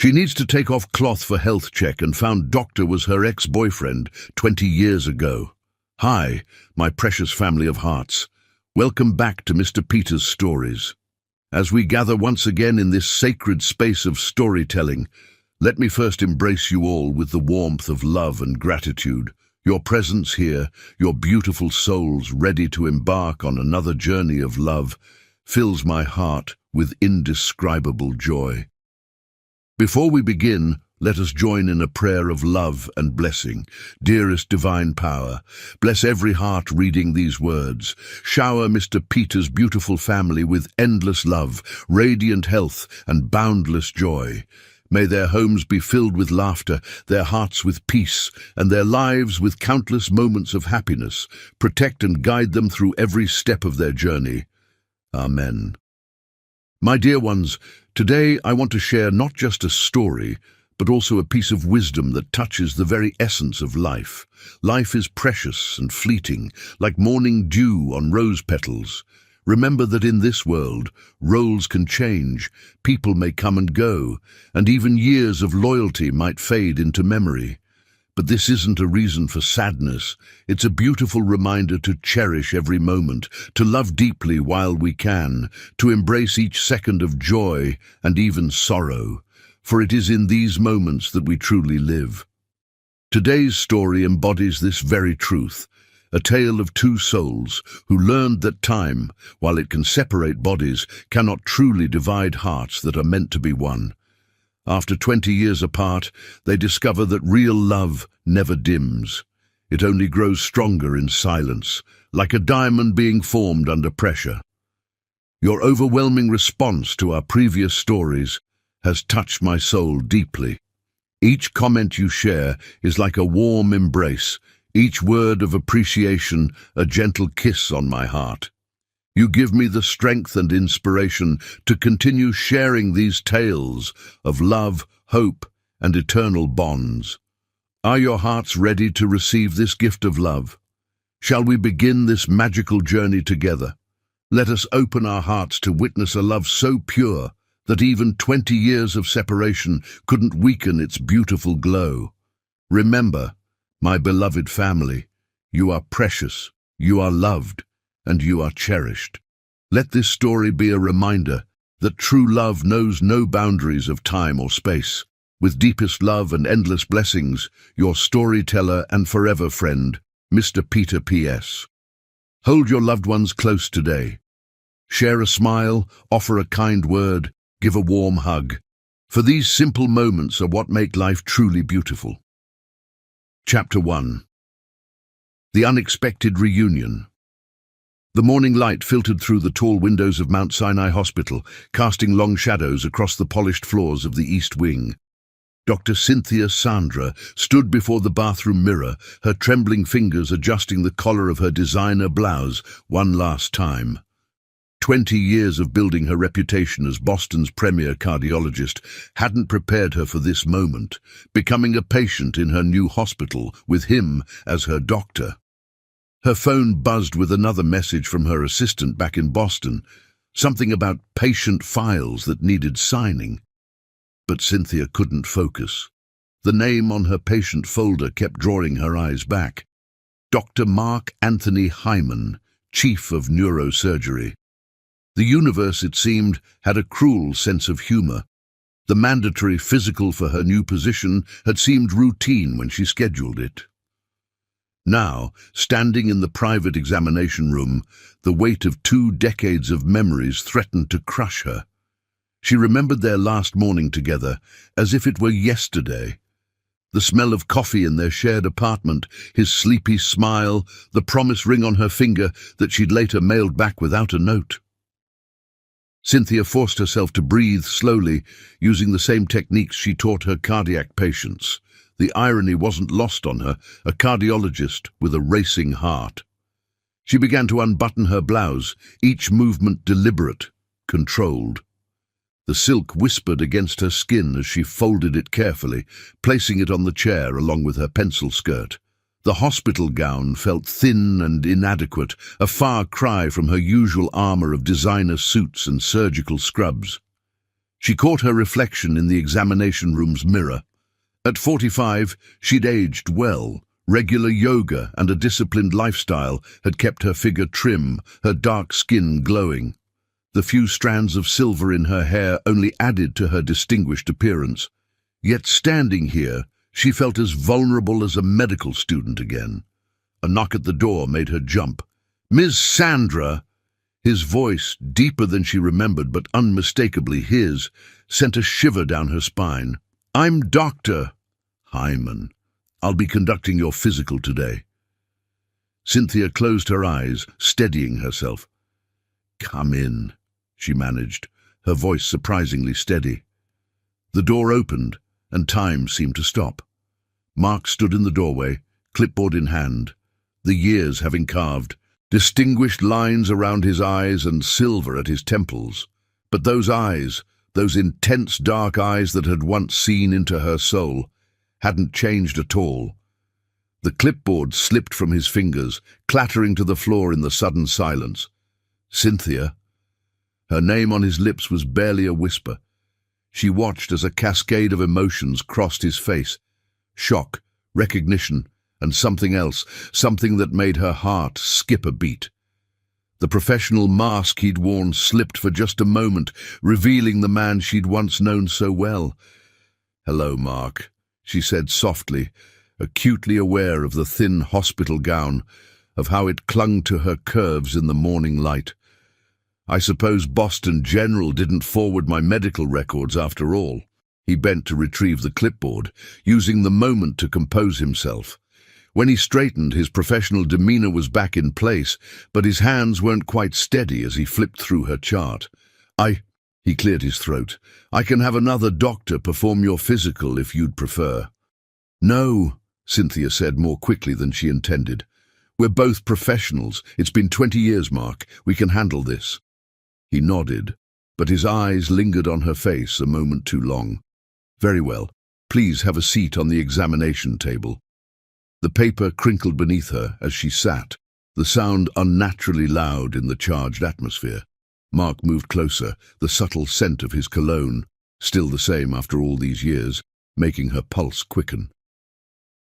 She needs to take off cloth for health check and found doctor was her ex-boyfriend 20 years ago. Hi, my precious family of hearts. Welcome back to Mr. Peter's Stories. As we gather once again in this sacred space of storytelling, let me first embrace you all with the warmth of love and gratitude. Your presence here, your beautiful souls ready to embark on another journey of love, fills my heart with indescribable joy. Before we begin, let us join in a prayer of love and blessing. Dearest divine power, bless every heart reading these words. Shower Mr. Peter's beautiful family with endless love, radiant health, and boundless joy. May their homes be filled with laughter, their hearts with peace, and their lives with countless moments of happiness. Protect and guide them through every step of their journey. Amen. My dear ones, today I want to share not just a story, but also a piece of wisdom that touches the very essence of life. Life is precious and fleeting, like morning dew on rose petals. Remember that in this world, roles can change, people may come and go, and even years of loyalty might fade into memory. But this isn't a reason for sadness. It's a beautiful reminder to cherish every moment, to love deeply while we can, to embrace each second of joy and even sorrow. For it is in these moments that we truly live. Today's story embodies this very truth, a tale of two souls who learned that time, while it can separate bodies, cannot truly divide hearts that are meant to be one. After 20 years apart, they discover that real love never dims. It only grows stronger in silence, like a diamond being formed under pressure. Your overwhelming response to our previous stories has touched my soul deeply. Each comment you share is like a warm embrace, each word of appreciation a gentle kiss on my heart. You give me the strength and inspiration to continue sharing these tales of love, hope, and eternal bonds. Are your hearts ready to receive this gift of love? Shall we begin this magical journey together? Let us open our hearts to witness a love so pure that even 20 years of separation couldn't weaken its beautiful glow. Remember, my beloved family, you are precious, you are loved, and you are cherished. Let this story be a reminder that true love knows no boundaries of time or space. With deepest love and endless blessings, your storyteller and forever friend, Mr. Peter P.S. Hold your loved ones close today. Share a smile, offer a kind word, give a warm hug. For these simple moments are what make life truly beautiful. Chapter 1. The Unexpected Reunion. The morning light filtered through the tall windows of Mount Sinai Hospital, casting long shadows across the polished floors of the East Wing. Dr. Cynthia Sandra stood before the bathroom mirror, her trembling fingers adjusting the collar of her designer blouse one last time. 20 years of building her reputation as Boston's premier cardiologist hadn't prepared her for this moment, becoming a patient in her new hospital with him as her doctor. Her phone buzzed with another message from her assistant back in Boston, something about patient files that needed signing. But Cynthia couldn't focus. The name on her patient folder kept drawing her eyes back. Dr. Mark Anthony Hyman, Chief of Neurosurgery. The universe, it seemed, had a cruel sense of humor. The mandatory physical for her new position had seemed routine when she scheduled it. Now, standing in the private examination room, the weight of 2 decades of memories threatened to crush her. She remembered their last morning together, as if it were yesterday. The smell of coffee in their shared apartment, his sleepy smile, the promise ring on her finger that she'd later mailed back without a note. Cynthia forced herself to breathe slowly, using the same techniques she taught her cardiac patients. The irony wasn't lost on her, a cardiologist with a racing heart. She began to unbutton her blouse, each movement deliberate, controlled. The silk whispered against her skin as she folded it carefully, placing it on the chair along with her pencil skirt. The hospital gown felt thin and inadequate, a far cry from her usual armor of designer suits and surgical scrubs. She caught her reflection in the examination room's mirror. At 45, she'd aged well. Regular yoga and a disciplined lifestyle had kept her figure trim, her dark skin glowing. The few strands of silver in her hair only added to her distinguished appearance. Yet standing here, she felt as vulnerable as a medical student again. A knock at the door made her jump. "Miss Sandra!" His voice, deeper than she remembered but unmistakably his, sent a shiver down her spine. "I'm Dr. Hyman. I'll be conducting your physical today." Cynthia closed her eyes, steadying herself. "Come in," she managed, her voice surprisingly steady. The door opened, and time seemed to stop. Mark stood in the doorway, clipboard in hand, the years having carved distinguished lines around his eyes and silver at his temples. But those eyes, those intense dark eyes that had once seen into her soul, hadn't changed at all. The clipboard slipped from his fingers, clattering to the floor in the sudden silence. Cynthia. Her name on his lips was barely a whisper. She watched as a cascade of emotions crossed his face. Shock, recognition, and something else, something that made her heart skip a beat. The professional mask he'd worn slipped for just a moment, revealing the man she'd once known so well. "Hello, Mark," she said softly, acutely aware of the thin hospital gown, of how it clung to her curves in the morning light. "I suppose Boston General didn't forward my medical records after all." He bent to retrieve the clipboard, using the moment to compose himself. When he straightened, his professional demeanor was back in place, but his hands weren't quite steady as he flipped through her chart. He cleared his throat. "I can have another doctor perform your physical if you'd prefer." "No," Cynthia said more quickly than she intended. "We're both professionals. It's been 20 years, Mark. We can handle this." He nodded, but his eyes lingered on her face a moment too long. "Very well. Please have a seat on the examination table." The paper crinkled beneath her as she sat, the sound unnaturally loud in the charged atmosphere. Mark moved closer, the subtle scent of his cologne, still the same after all these years, making her pulse quicken.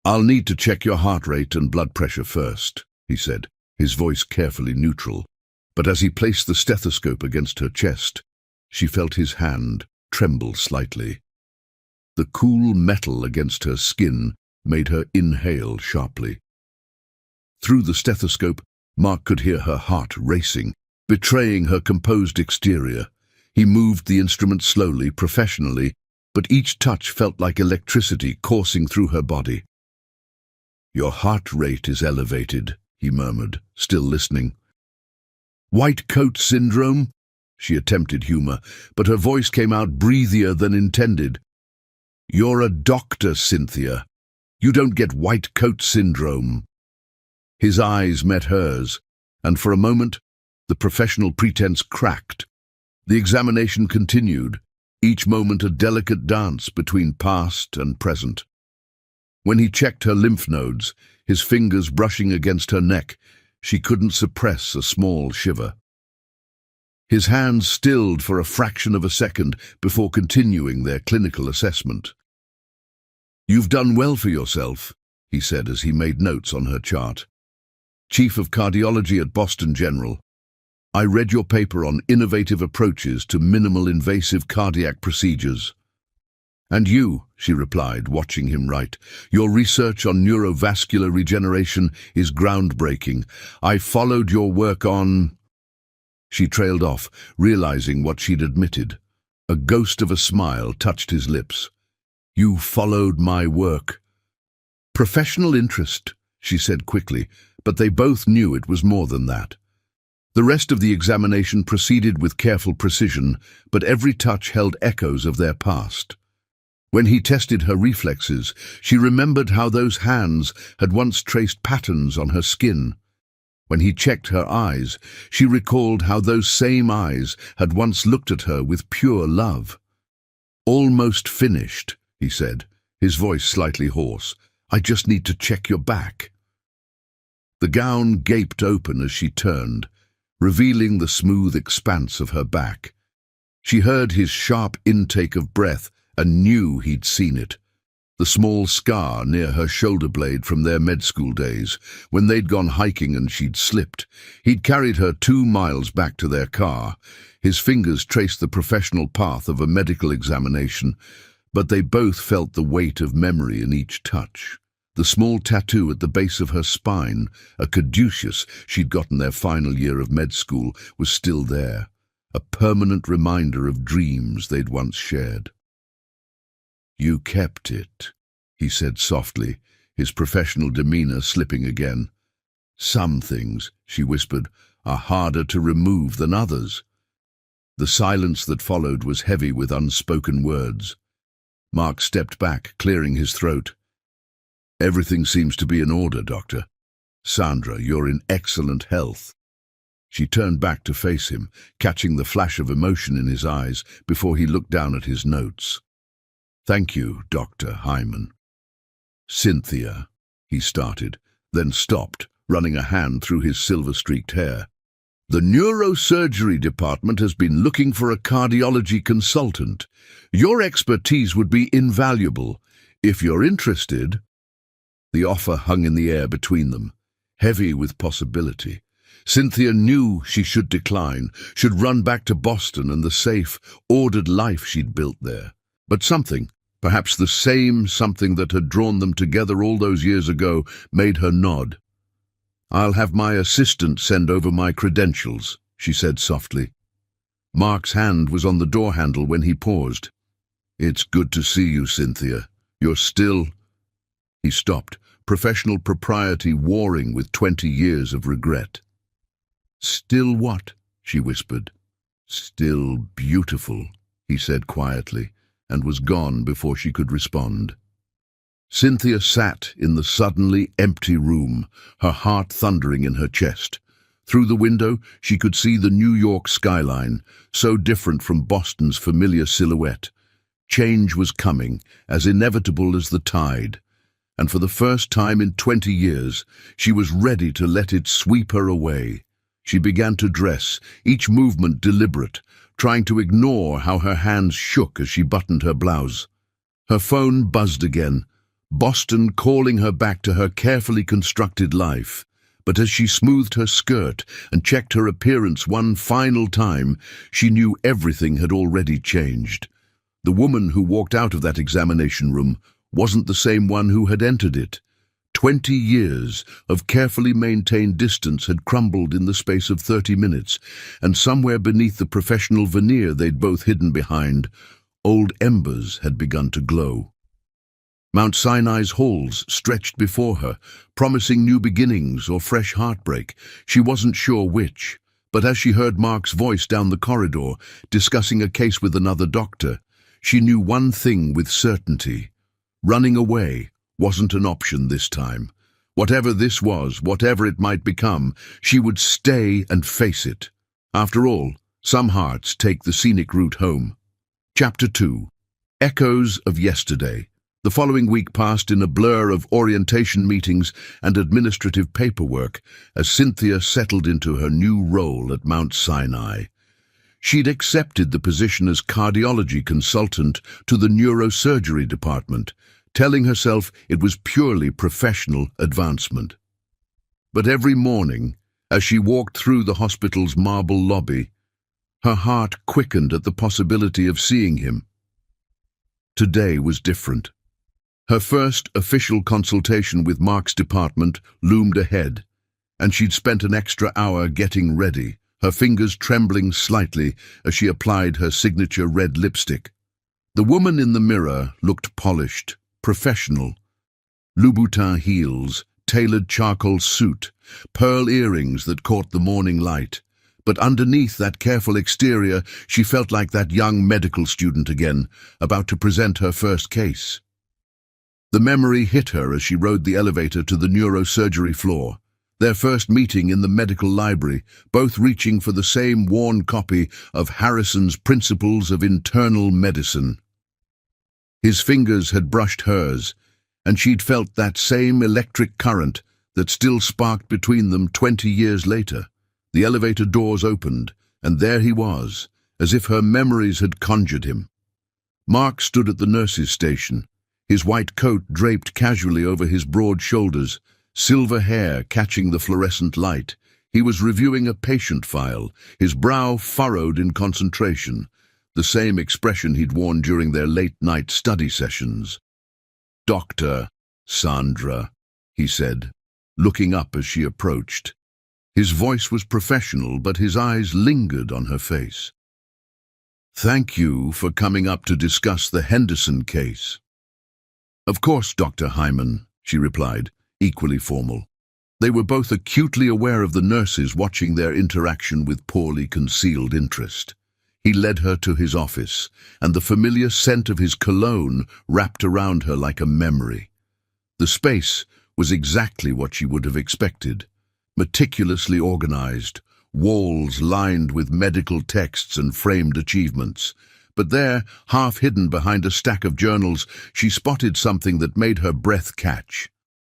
"I'll need to check your heart rate and blood pressure first," he said, his voice carefully neutral. But as he placed the stethoscope against her chest, she felt his hand tremble slightly. The cool metal against her skin made her inhale sharply. Through the stethoscope, Mark could hear her heart racing, betraying her composed exterior. He moved the instrument slowly, professionally, but each touch felt like electricity coursing through her body. "Your heart rate is elevated," he murmured, still listening. "White coat syndrome?" She attempted humor, but her voice came out breathier than intended. "You're a doctor, Cynthia. You don't get white coat syndrome." His eyes met hers, and for a moment, the professional pretense cracked. The examination continued, each moment a delicate dance between past and present. When he checked her lymph nodes, his fingers brushing against her neck, she couldn't suppress a small shiver. His hands stilled for a fraction of a second before continuing their clinical assessment. "You've done well for yourself," he said as he made notes on her chart. "Chief of Cardiology at Boston General. I read your paper on innovative approaches to minimal invasive cardiac procedures." "And you," she replied, watching him write, "your research on neurovascular regeneration is groundbreaking. I followed your work on—" She trailed off, realizing what she'd admitted. A ghost of a smile touched his lips. "You followed my work." "Professional interest," she said quickly, but they both knew it was more than that. The rest of the examination proceeded with careful precision, but every touch held echoes of their past. When he tested her reflexes, she remembered how those hands had once traced patterns on her skin. When he checked her eyes, she recalled how those same eyes had once looked at her with pure love. "Almost finished," he said, his voice slightly hoarse. "I just need to check your back." The gown gaped open as she turned, revealing the smooth expanse of her back. She heard his sharp intake of breath and knew he'd seen it. The small scar near her shoulder blade from their med school days, when they'd gone hiking and she'd slipped. He'd carried her 2 miles back to their car. His fingers traced the professional path of a medical examination, but they both felt the weight of memory in each touch. The small tattoo at the base of her spine, a caduceus she'd gotten their final year of med school, was still there, a permanent reminder of dreams they'd once shared. "You kept it," he said softly, his professional demeanor slipping again. "Some things," she whispered, "are harder to remove than others." The silence that followed was heavy with unspoken words. Mark stepped back, clearing his throat. "Everything seems to be in order, Doctor. Sandra, you're in excellent health." She turned back to face him, catching the flash of emotion in his eyes before he looked down at his notes. "Thank you, Dr. Hyman." "Cynthia," he started, then stopped, running a hand through his silver-streaked hair. "The neurosurgery department has been looking for a cardiology consultant. Your expertise would be invaluable. If you're interested—" The offer hung in the air between them, heavy with possibility. Cynthia knew she should decline, should run back to Boston and the safe, ordered life she'd built there. But something, perhaps the same something that had drawn them together all those years ago, made her nod. "I'll have my assistant send over my credentials," she said softly. Mark's hand was on the door handle when he paused. "It's good to see you, Cynthia. You're still—" He stopped, professional propriety warring with 20 years of regret. "Still what?" she whispered. "Still beautiful," he said quietly, and was gone before she could respond. Cynthia sat in the suddenly empty room, her heart thundering in her chest. Through the window, she could see the New York skyline, so different from Boston's familiar silhouette. Change was coming, as inevitable as the tide, and for the first time in 20 years, she was ready to let it sweep her away. She began to dress, each movement deliberate, trying to ignore how her hands shook as she buttoned her blouse. Her phone buzzed again, Boston calling her back to her carefully constructed life. But as she smoothed her skirt and checked her appearance one final time, she knew everything had already changed. The woman who walked out of that examination room wasn't the same one who had entered it. 20 years of carefully maintained distance had crumbled in the space of 30 minutes, and somewhere beneath the professional veneer they'd both hidden behind, old embers had begun to glow. Mount Sinai's halls stretched before her, promising new beginnings or fresh heartbreak. She wasn't sure which, but as she heard Mark's voice down the corridor, discussing a case with another doctor, she knew one thing with certainty. Running away wasn't an option this time. Whatever this was, whatever it might become, she would stay and face it. After all, some hearts take the scenic route home. Chapter 2. Echoes of Yesterday. The following week passed in a blur of orientation meetings and administrative paperwork as Cynthia settled into her new role at Mount Sinai. She'd accepted the position as cardiology consultant to the neurosurgery department, telling herself it was purely professional advancement. But every morning, as she walked through the hospital's marble lobby, her heart quickened at the possibility of seeing him. Today was different. Her first official consultation with Mark's department loomed ahead, and she'd spent an extra hour getting ready, her fingers trembling slightly as she applied her signature red lipstick. The woman in the mirror looked polished, professional. Louboutin heels, tailored charcoal suit, pearl earrings that caught the morning light. But underneath that careful exterior, she felt like that young medical student again, about to present her first case. The memory hit her as she rode the elevator to the neurosurgery floor, their first meeting in the medical library, both reaching for the same worn copy of Harrison's Principles of Internal Medicine. His fingers had brushed hers, and she'd felt that same electric current that still sparked between them 20 years later. The elevator doors opened, and there he was, as if her memories had conjured him. Mark stood at the nurse's station, his white coat draped casually over his broad shoulders, silver hair catching the fluorescent light. He was reviewing a patient file, his brow furrowed in concentration, the same expression he'd worn during their late-night study sessions. "Dr. Sandra," he said, looking up as she approached. His voice was professional, but his eyes lingered on her face. "Thank you for coming up to discuss the Henderson case." "Of course, Dr. Hyman," she replied, equally formal. They were both acutely aware of the nurses watching their interaction with poorly concealed interest. He led her to his office, and the familiar scent of his cologne wrapped around her like a memory. The space was exactly what she would have expected, meticulously organized, walls lined with medical texts and framed achievements. But there, half hidden behind a stack of journals, she spotted something that made her breath catch.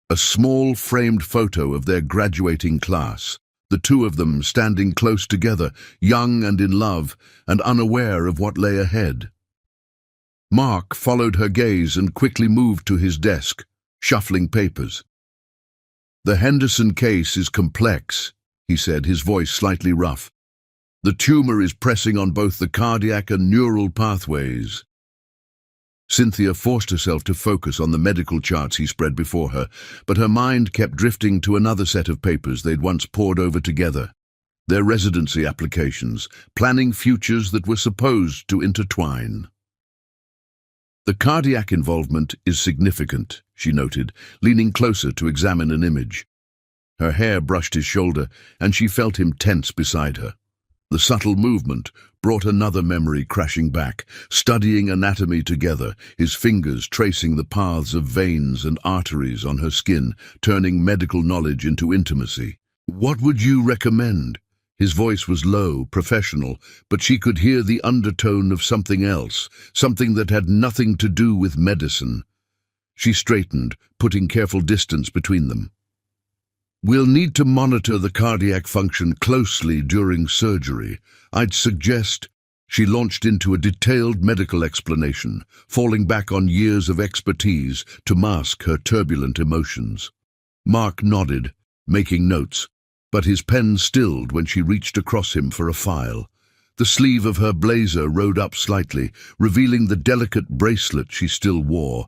A small framed photo of their graduating class, the two of them standing close together, young and in love, and unaware of what lay ahead. Mark followed her gaze and quickly moved to his desk, shuffling papers. "The Henderson case is complex," he said, his voice slightly rough. "The tumor is pressing on both the cardiac and neural pathways." Cynthia forced herself to focus on the medical charts he spread before her, but her mind kept drifting to another set of papers they'd once pored over together. Their residency applications, planning futures that were supposed to intertwine. "The cardiac involvement is significant," she noted, leaning closer to examine an image. Her hair brushed his shoulder, and she felt him tense beside her. The subtle movement brought another memory crashing back, studying anatomy together, his fingers tracing the paths of veins and arteries on her skin, turning medical knowledge into intimacy. "What would you recommend?" His voice was low, professional, but she could hear the undertone of something else, something that had nothing to do with medicine. She straightened, putting careful distance between them. "We'll need to monitor the cardiac function closely during surgery. I'd suggest—" She launched into a detailed medical explanation, falling back on years of expertise to mask her turbulent emotions. Mark nodded, making notes, but his pen stilled when she reached across him for a file. The sleeve of her blazer rode up slightly, revealing the delicate bracelet she still wore.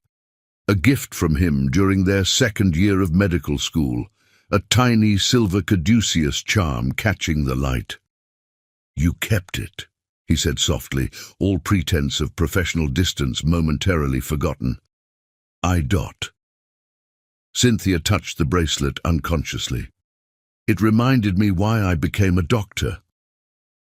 A gift from him during their second year of medical school. A tiny silver caduceus charm catching the light. "You kept it," he said softly, all pretense of professional distance momentarily forgotten. "I. Cynthia touched the bracelet unconsciously. "It reminded me why I became a doctor."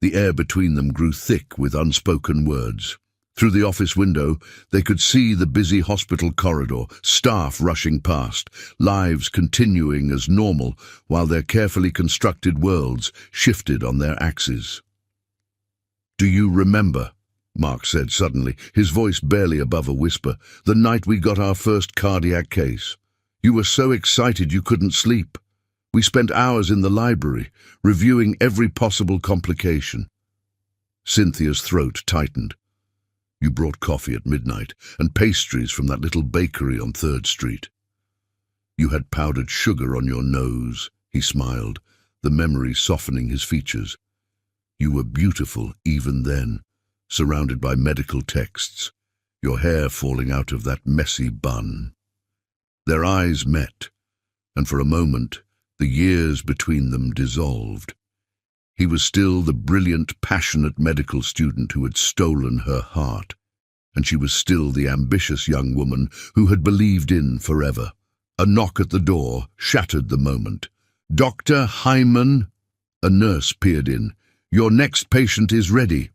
The air between them grew thick with unspoken words. Through the office window, they could see the busy hospital corridor, staff rushing past, lives continuing as normal while their carefully constructed worlds shifted on their axes. "Do you remember," Mark said suddenly, his voice barely above a whisper, "the night we got our first cardiac case? You were so excited you couldn't sleep. We spent hours in the library, reviewing every possible complication." Cynthia's throat tightened. "You brought coffee at midnight, and pastries from that little bakery on 3rd Street. You had powdered sugar on your nose," he smiled, the memory softening his features. "You were beautiful even then, surrounded by medical texts, your hair falling out of that messy bun." Their eyes met, and for a moment, the years between them dissolved. He was still the brilliant, passionate medical student who had stolen her heart, and she was still the ambitious young woman who had believed in forever. A knock at the door shattered the moment. "Dr. Hyman?" A nurse peered in. "Your next patient is ready."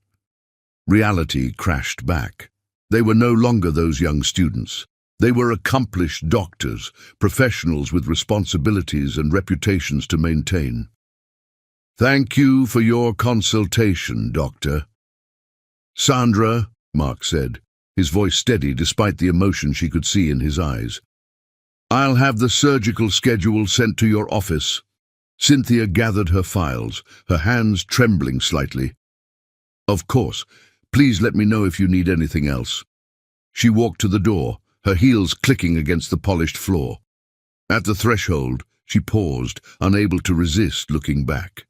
Reality crashed back. They were no longer those young students. They were accomplished doctors, professionals with responsibilities and reputations to maintain. "Thank you for your consultation, Doctor." "Sandra," Mark said, his voice steady despite the emotion she could see in his eyes. "I'll have the surgical schedule sent to your office." Cynthia gathered her files, her hands trembling slightly. Of course. Please let me know if you need anything else. She walked to the door, her heels clicking against the polished floor. At the threshold, she paused, unable to resist looking back.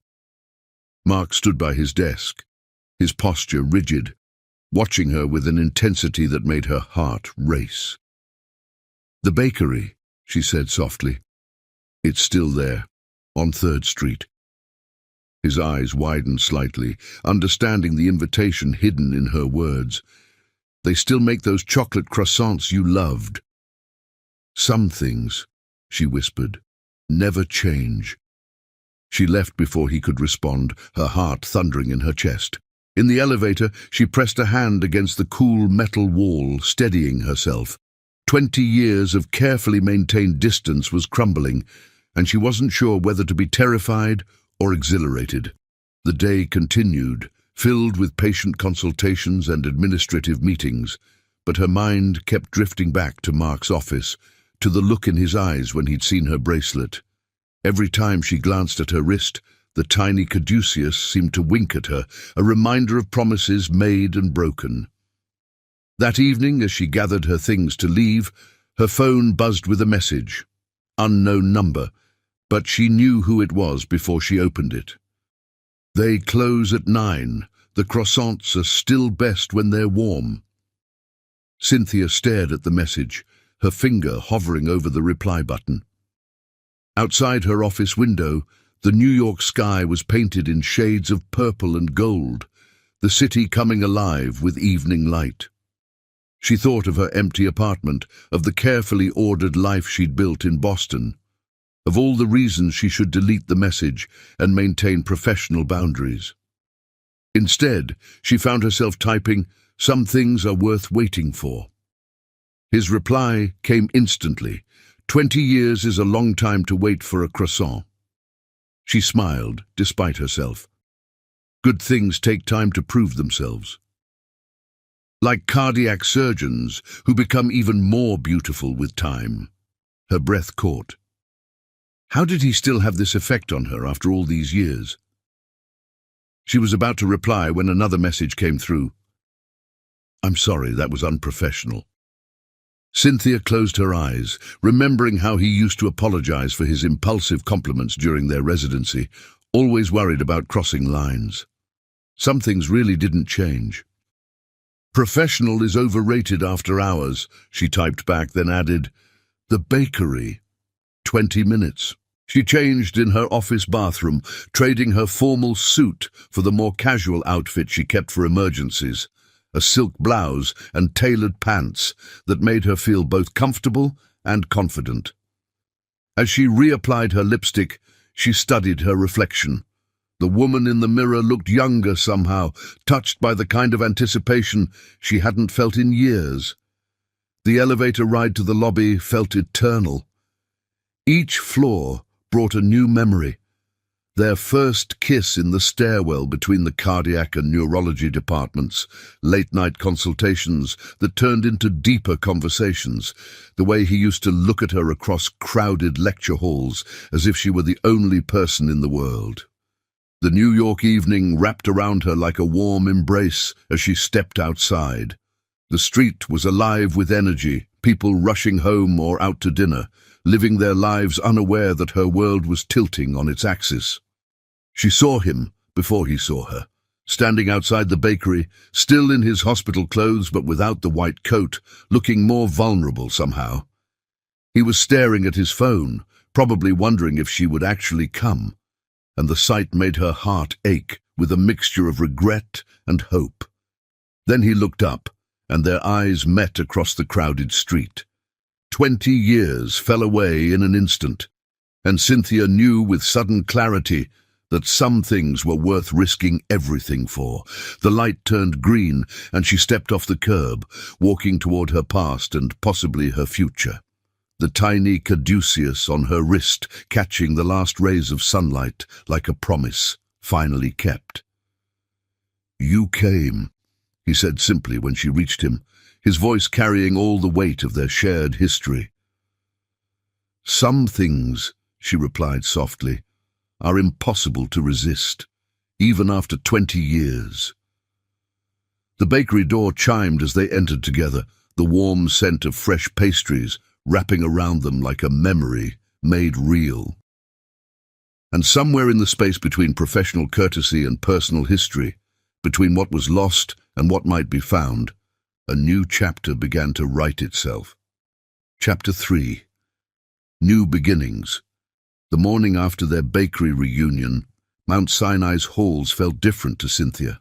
Mark stood by his desk, his posture rigid, watching her with an intensity that made her heart race. "The bakery," she said softly. "It's still there, on 3rd Street. His eyes widened slightly, understanding the invitation hidden in her words. "They still make those chocolate croissants you loved." "Some things," she whispered, "never change." She left before he could respond, her heart thundering in her chest. In the elevator, she pressed a hand against the cool metal wall, steadying herself. 20 years of carefully maintained distance was crumbling, and she wasn't sure whether to be terrified or exhilarated. The day continued, filled with patient consultations and administrative meetings, but her mind kept drifting back to Mark's office, to the look in his eyes when he'd seen her bracelet. Every time she glanced at her wrist, the tiny caduceus seemed to wink at her, a reminder of promises made and broken. That evening, as she gathered her things to leave, her phone buzzed with a message. Unknown number, but she knew who it was before she opened it. "They close at 9. The croissants are still best when they're warm." Cynthia stared at the message, her finger hovering over the reply button. Outside her office window, the New York sky was painted in shades of purple and gold, the city coming alive with evening light. She thought of her empty apartment, of the carefully ordered life she'd built in Boston, of all the reasons she should delete the message and maintain professional boundaries. Instead, she found herself typing, "Some things are worth waiting for." His reply came instantly. 20 years is a long time to wait for a croissant. She smiled, despite herself. Good things take time to prove themselves. Like cardiac surgeons who become even more beautiful with time. Her breath caught. How did he still have this effect on her after all these years? She was about to reply when another message came through. "I'm sorry, that was unprofessional." Cynthia closed her eyes, remembering how he used to apologize for his impulsive compliments during their residency, always worried about crossing lines. Some things really didn't change. "Professional is overrated after hours," she typed back, then added, "The bakery. 20 minutes. She changed in her office bathroom, trading her formal suit for the more casual outfit she kept for emergencies, a silk blouse and tailored pants that made her feel both comfortable and confident. As she reapplied her lipstick, she studied her reflection. The woman in the mirror looked younger somehow, touched by the kind of anticipation she hadn't felt in years. The elevator ride to the lobby felt eternal. Each floor brought a new memory. Their first kiss in the stairwell between the cardiac and neurology departments, late-night consultations that turned into deeper conversations, the way he used to look at her across crowded lecture halls as if she were the only person in the world. The New York evening wrapped around her like a warm embrace as she stepped outside. The street was alive with energy, people rushing home or out to dinner, living their lives unaware that her world was tilting on its axis. She saw him before he saw her, standing outside the bakery, still in his hospital clothes but without the white coat, looking more vulnerable somehow. He was staring at his phone, probably wondering if she would actually come, and the sight made her heart ache with a mixture of regret and hope. Then he looked up, and their eyes met across the crowded street. 20 years fell away in an instant, and Cynthia knew with sudden clarity that some things were worth risking everything for. The light turned green, and she stepped off the curb, walking toward her past and possibly her future. The tiny caduceus on her wrist catching the last rays of sunlight like a promise finally kept. "You came," he said simply when she reached him, his voice carrying all the weight of their shared history. "Some things," she replied softly, "are impossible to resist, even after 20 years. The bakery door chimed as they entered together, the warm scent of fresh pastries wrapping around them like a memory made real. And somewhere in the space between professional courtesy and personal history, between what was lost and what might be found, a new chapter began to write itself. Chapter 3. New Beginnings. The morning after their bakery reunion, Mount Sinai's halls felt different to Cynthia.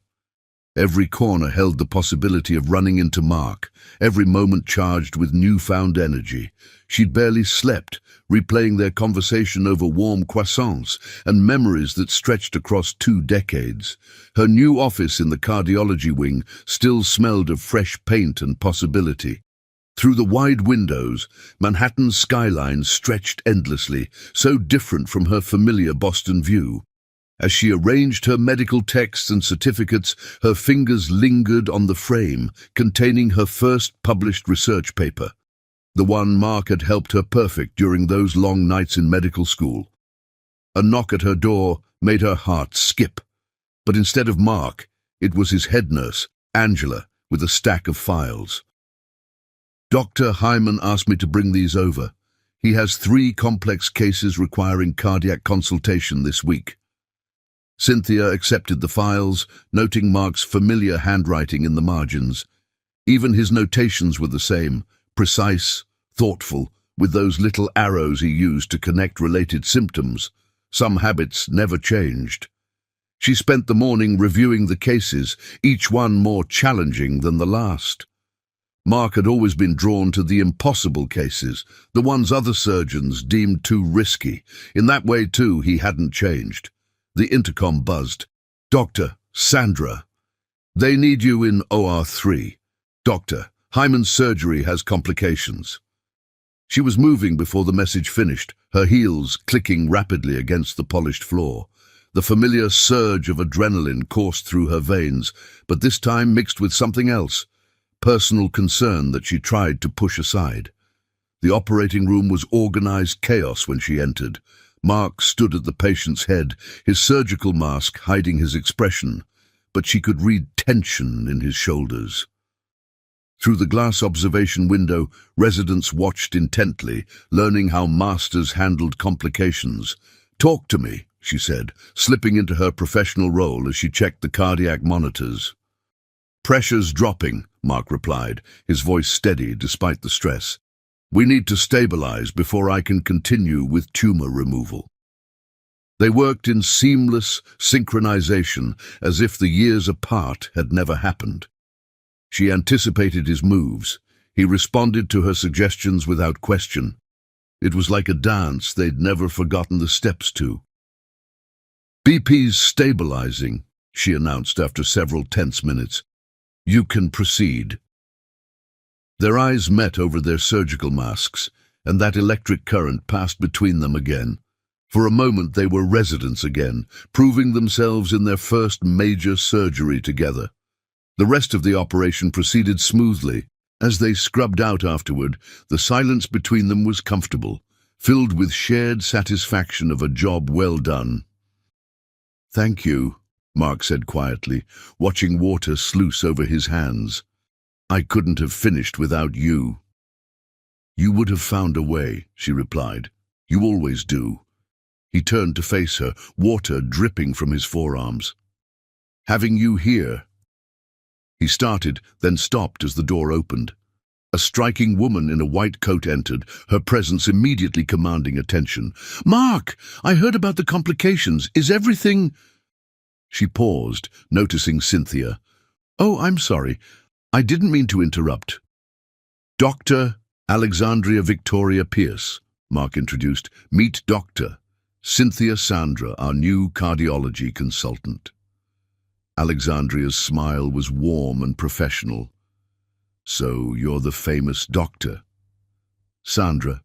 Every corner held the possibility of running into Mark, every moment charged with newfound energy. She'd barely slept, replaying their conversation over warm croissants and memories that stretched across 2 decades. Her new office in the cardiology wing still smelled of fresh paint and possibility. Through the wide windows, Manhattan's skyline stretched endlessly, so different from her familiar Boston view. As she arranged her medical texts and certificates, her fingers lingered on the frame containing her first published research paper, the one Mark had helped her perfect during those long nights in medical school. A knock at her door made her heart skip, but instead of Mark, it was his head nurse, Angela, with a stack of files. Dr. Hyman asked me to bring these over. He has 3 complex cases requiring cardiac consultation this week. Cynthia accepted the files, noting Mark's familiar handwriting in the margins. Even his notations were the same, precise, thoughtful, with those little arrows he used to connect related symptoms. Some habits never changed. She spent the morning reviewing the cases, each one more challenging than the last. Mark had always been drawn to the impossible cases, the ones other surgeons deemed too risky. In that way, too, he hadn't changed. The intercom buzzed. "Doctor, Sandra. They need you in OR 3. Doctor, Hyman's surgery has complications." She was moving before the message finished, her heels clicking rapidly against the polished floor. The familiar surge of adrenaline coursed through her veins, but this time mixed with something else, personal concern that she tried to push aside. The operating room was organized chaos when she entered. Mark stood at the patient's head, his surgical mask hiding his expression, but she could read tension in his shoulders. Through the glass observation window, residents watched intently, learning how masters handled complications. "Talk to me," she said, slipping into her professional role as she checked the cardiac monitors. "Pressure's dropping," Mark replied, his voice steady despite the stress. "We need to stabilize before I can continue with tumor removal." They worked in seamless synchronization, as if the years apart had never happened. She anticipated his moves. He responded to her suggestions without question. It was like a dance they'd never forgotten the steps to. "BP's stabilizing," she announced after several tense minutes. "You can proceed." Their eyes met over their surgical masks, and that electric current passed between them again. For a moment they were residents again, proving themselves in their first major surgery together. The rest of the operation proceeded smoothly. As they scrubbed out afterward, the silence between them was comfortable, filled with shared satisfaction of a job well done. "Thank you," Mark said quietly, watching water sluice over his hands. "I couldn't have finished without you." "You would have found a way," she replied. "You always do." He turned to face her, water dripping from his forearms. "Having you here—" He started, then stopped as the door opened. A striking woman in a white coat entered, her presence immediately commanding attention. "Mark, I heard about the complications. Is everything—" She paused, noticing Cynthia. "Oh, I'm sorry. I didn't mean to interrupt." "Dr. Alexandria Victoria Pierce," Mark introduced. "Meet Dr. Cynthia Sandra, our new cardiology consultant." Alexandria's smile was warm and professional. "So you're the famous doctor." "Sandra,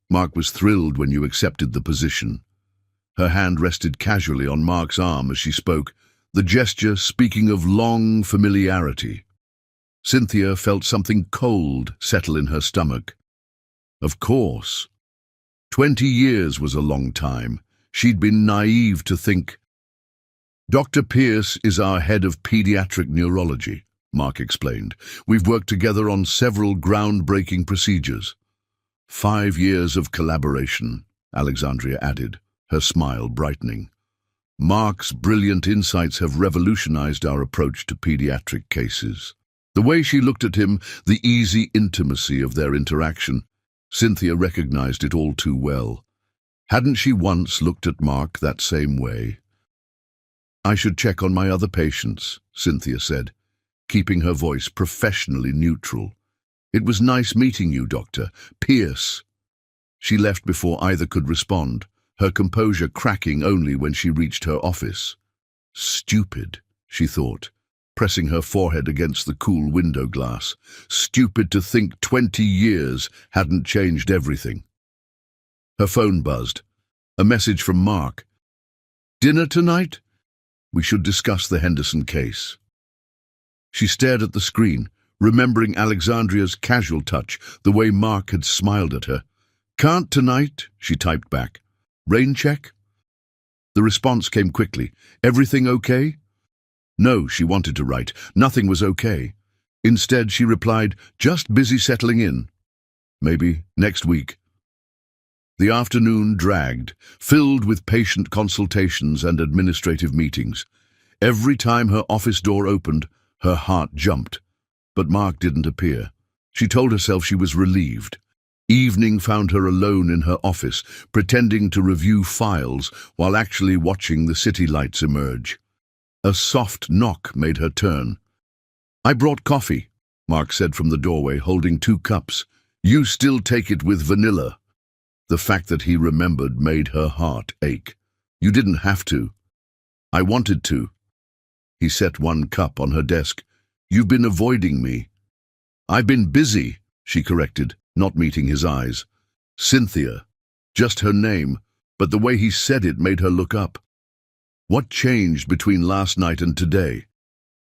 Mark was thrilled when you accepted the position." Her hand rested casually on Mark's arm as she spoke, the gesture speaking of long familiarity. Cynthia felt something cold settle in her stomach. Of course. 20 years was a long time. She'd been naive to think. "Dr. Pierce is our head of pediatric neurology," Mark explained. "We've worked together on several groundbreaking procedures." 5 years of collaboration, Alexandria added, her smile brightening. "Mark's brilliant insights have revolutionized our approach to pediatric cases." The way she looked at him, the easy intimacy of their interaction, Cynthia recognized it all too well. Hadn't she once looked at Mark that same way? "I should check on my other patients," Cynthia said, keeping her voice professionally neutral. "It was nice meeting you, Dr. Pierce." She left before either could respond, her composure cracking only when she reached her office. Stupid, she thought, pressing her forehead against the cool window glass. Stupid to think 20 years hadn't changed everything. Her phone buzzed. A message from Mark. "Dinner tonight? We should discuss the Henderson case." She stared at the screen, remembering Alexandria's casual touch, the way Mark had smiled at her. "Can't tonight," she typed back. "Rain check?" The response came quickly. "Everything okay?" No, she wanted to write. Nothing was okay. Instead, she replied, "Just busy settling in. Maybe next week." The afternoon dragged, filled with patient consultations and administrative meetings. Every time her office door opened, her heart jumped. But Mark didn't appear. She told herself she was relieved. Evening found her alone in her office, pretending to review files while actually watching the city lights emerge. A soft knock made her turn. "I brought coffee," Mark said from the doorway, holding 2 cups. "You still take it with vanilla." The fact that he remembered made her heart ache. "You didn't have to." "I wanted to." He set 1 cup on her desk. "You've been avoiding me." "I've been busy," she corrected, not meeting his eyes. Cynthia. Just her name, but the way he said it made her look up. What changed between last night and today?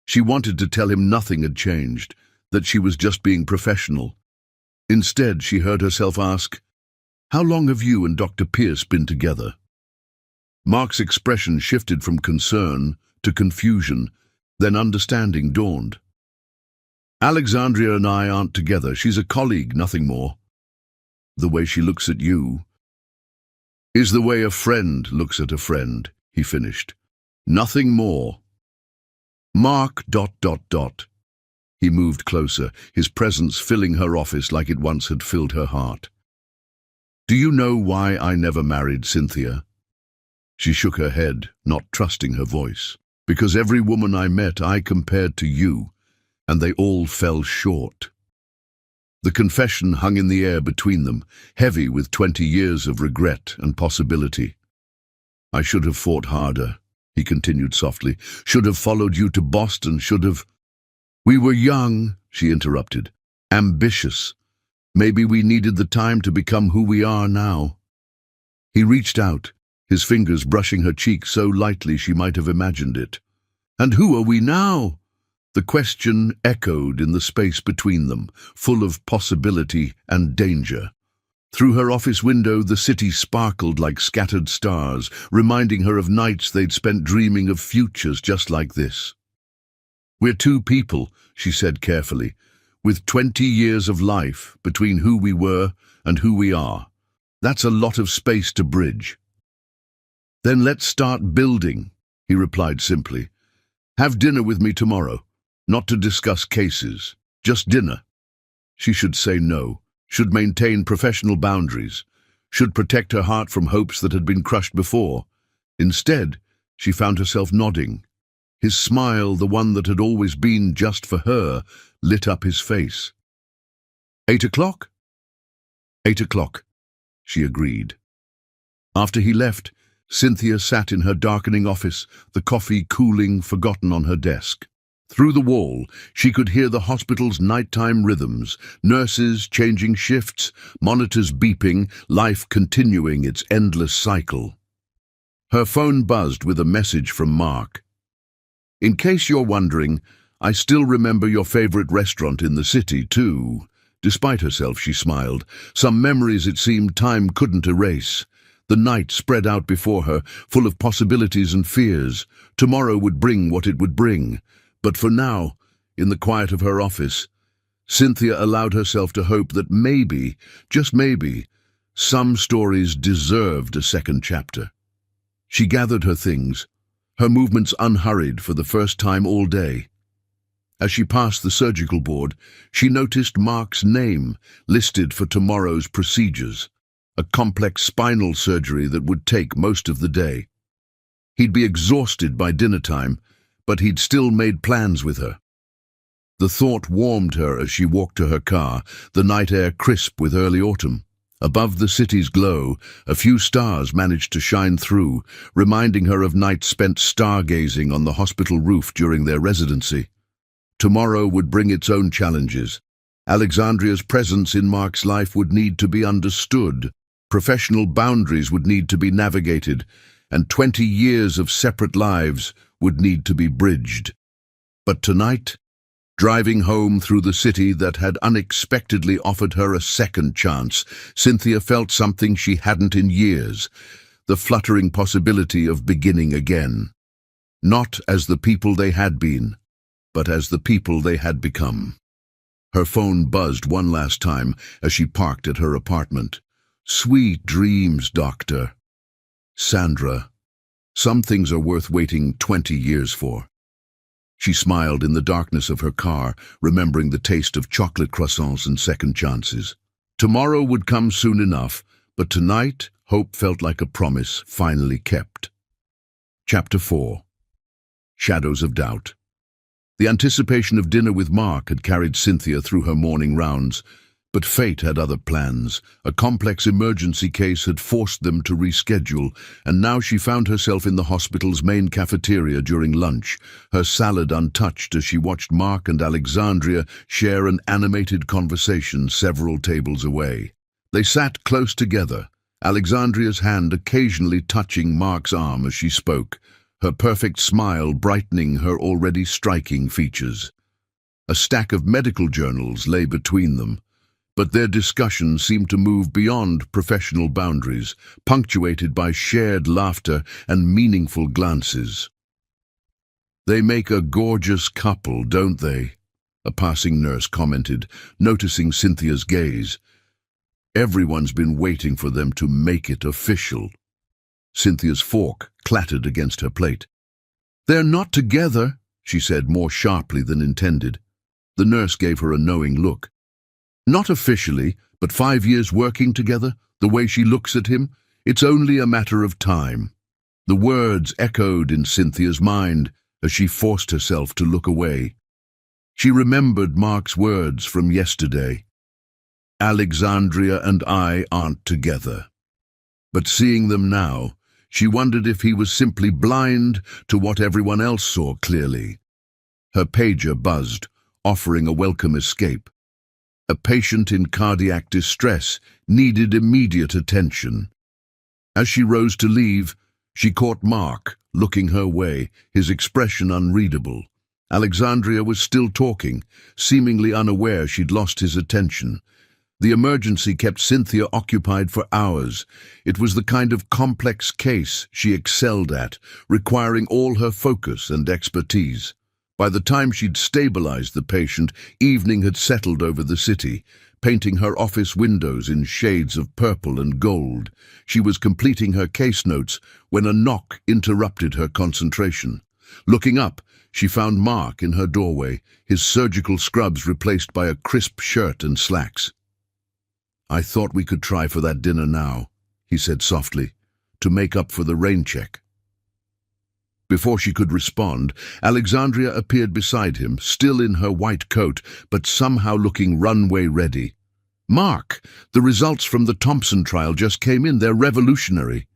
She wanted to tell him nothing had changed, that she was just being professional. Instead, she heard herself ask, "How long have you and Dr. Pierce been together?" Mark's expression shifted from concern to confusion, then understanding dawned. "Alexandria and I aren't together. She's a colleague, nothing more." "The way she looks at you is the way a friend looks at a friend," he finished. "Nothing more." Mark ... He moved closer, his presence filling her office like it once had filled her heart. "Do you know why I never married Cynthia?" She shook her head, not trusting her voice. "Because every woman I met I compared to you, and they all fell short." The confession hung in the air between them, heavy with 20 years of regret and possibility. "I should have fought harder," he continued softly. "Should have followed you to Boston, should have—" "We were young," she interrupted. "Ambitious. Maybe we needed the time to become who we are now." He reached out, his fingers brushing her cheek so lightly she might have imagined it. "And who are we now?" The question echoed in the space between them, full of possibility and danger. Through her office window, the city sparkled like scattered stars, reminding her of nights they'd spent dreaming of futures just like this. "We're 2 people," she said carefully, "with 20 years of life between who we were and who we are. That's a lot of space to bridge." "Then let's start building," he replied simply. "Have dinner with me tomorrow, not to discuss cases, just dinner." She should say no, should maintain professional boundaries, should protect her heart from hopes that had been crushed before. Instead, she found herself nodding. His smile, the one that had always been just for her, lit up his face. 8 o'clock? 8 o'clock, she agreed. After he left, Cynthia sat in her darkening office, the coffee cooling, forgotten on her desk. Through the wall, she could hear the hospital's nighttime rhythms, nurses changing shifts, monitors beeping, life continuing its endless cycle. Her phone buzzed with a message from Mark. "In case you're wondering, I still remember your favorite restaurant in the city, too." Despite herself, she smiled. Some memories it seemed time couldn't erase. The night spread out before her, full of possibilities and fears. Tomorrow would bring what it would bring. But for now, in the quiet of her office, Cynthia allowed herself to hope that maybe, just maybe, some stories deserved a second chapter. She gathered her things, her movements unhurried for the first time all day. As she passed the surgical board, she noticed Mark's name listed for tomorrow's procedures, a complex spinal surgery that would take most of the day. He'd be exhausted by dinner time, but he'd still made plans with her. The thought warmed her as she walked to her car, the night air crisp with early autumn. Above the city's glow, a few stars managed to shine through, reminding her of nights spent stargazing on the hospital roof during their residency. Tomorrow would bring its own challenges. Alexandria's presence in Mark's life would need to be understood, professional boundaries would need to be navigated, and 20 years of separate lives would need to be bridged. But tonight, driving home through the city that had unexpectedly offered her a second chance, Cynthia felt something she hadn't in years, the fluttering possibility of beginning again. Not as the people they had been, but as the people they had become. Her phone buzzed one last time as she parked at her apartment. "Sweet dreams, Doctor." "Sandra, some things are worth waiting 20 years for." She smiled in the darkness of her car, remembering the taste of chocolate croissants and second chances. Tomorrow would come soon enough, but tonight, hope felt like a promise finally kept. Chapter 4. Shadows of Doubt. The anticipation of dinner with Mark had carried Cynthia through her morning rounds, but fate had other plans. A complex emergency case had forced them to reschedule, and now she found herself in the hospital's main cafeteria during lunch, her salad untouched as she watched Mark and Alexandria share an animated conversation several tables away. They sat close together, Alexandria's hand occasionally touching Mark's arm as she spoke, her perfect smile brightening her already striking features. A stack of medical journals lay between them, but their discussion seemed to move beyond professional boundaries, punctuated by shared laughter and meaningful glances. "They make a gorgeous couple, don't they?" a passing nurse commented, noticing Cynthia's gaze. "Everyone's been waiting for them to make it official." Cynthia's fork clattered against her plate. "They're not together," she said more sharply than intended. The nurse gave her a knowing look. "Not officially, but 5 years working together, the way she looks at him, it's only a matter of time." The words echoed in Cynthia's mind as she forced herself to look away. She remembered Mark's words from yesterday. "Alexandria and I aren't together." But seeing them now, she wondered if he was simply blind to what everyone else saw clearly. Her pager buzzed, offering a welcome escape. A patient in cardiac distress needed immediate attention. As she rose to leave, she caught Mark, looking her way, his expression unreadable. Alexandria was still talking, seemingly unaware she'd lost his attention. The emergency kept Cynthia occupied for hours. It was the kind of complex case she excelled at, requiring all her focus and expertise. By the time she'd stabilized the patient, evening had settled over the city, painting her office windows in shades of purple and gold. She was completing her case notes when a knock interrupted her concentration. Looking up, she found Mark in her doorway, his surgical scrubs replaced by a crisp shirt and slacks. "I thought we could try for that dinner now," he said softly, "to make up for the rain check." Before she could respond, Alexandria appeared beside him, still in her white coat, but somehow looking runway-ready. "Mark, the results from the Thompson trial just came in. They're revolutionary."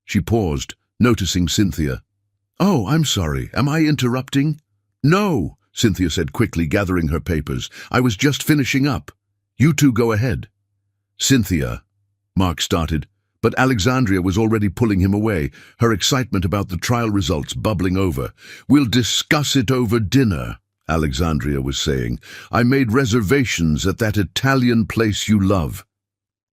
She paused, noticing Cynthia. "Oh, I'm sorry. Am I interrupting?" "No," Cynthia said quickly, gathering her papers. "I was just finishing up. You two go ahead." "Cynthia," Mark started, but Alexandria was already pulling him away, her excitement about the trial results bubbling over. "We'll discuss it over dinner," Alexandria was saying. "I made reservations at that Italian place you love."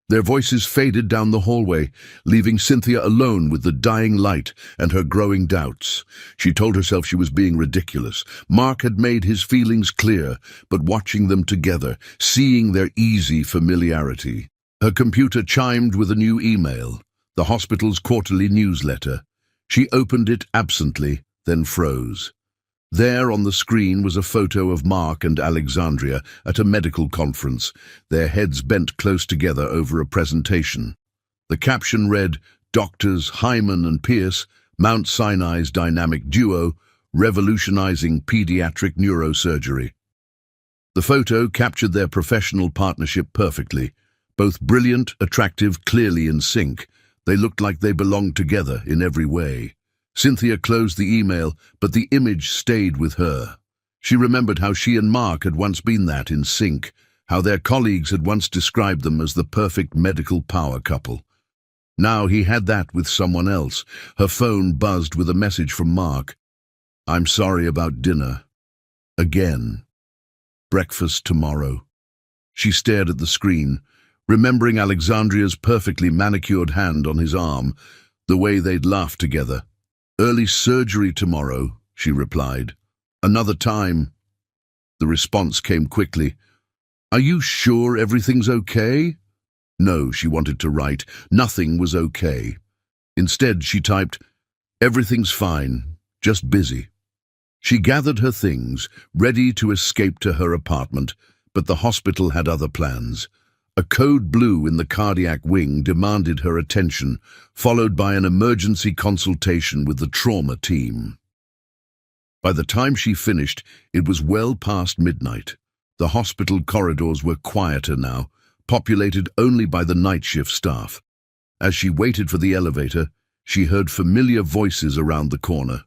Their voices faded down the hallway, leaving Cynthia alone with the dying light and her growing doubts. She told herself she was being ridiculous. Mark had made his feelings clear, but watching them together, seeing their easy familiarity. Her computer chimed with a new email, the hospital's quarterly newsletter. She opened it absently, then froze. There on the screen was a photo of Mark and Alexandria at a medical conference, their heads bent close together over a presentation. The caption read, "Doctors Hyman and Pierce, Mount Sinai's dynamic duo, revolutionizing pediatric neurosurgery." The photo captured their professional partnership perfectly. Both brilliant, attractive, clearly in sync. They looked like they belonged together in every way. Cynthia closed the email, but the image stayed with her. She remembered how she and Mark had once been that in sync, how their colleagues had once described them as the perfect medical power couple. Now he had that with someone else. Her phone buzzed with a message from Mark. "I'm sorry about dinner. Again. Breakfast tomorrow." She stared at the screen, remembering Alexandria's perfectly manicured hand on his arm, the way they'd laughed together. "Early surgery tomorrow," she replied. "Another time." The response came quickly. "Are you sure everything's okay?" No, she wanted to write. Nothing was okay. Instead, she typed, "Everything's fine, just busy." She gathered her things, ready to escape to her apartment, but the hospital had other plans. A code blue in the cardiac wing demanded her attention, followed by an emergency consultation with the trauma team. By the time she finished, it was well past midnight. The hospital corridors were quieter now, populated only by the night shift staff. As she waited for the elevator, she heard familiar voices around the corner.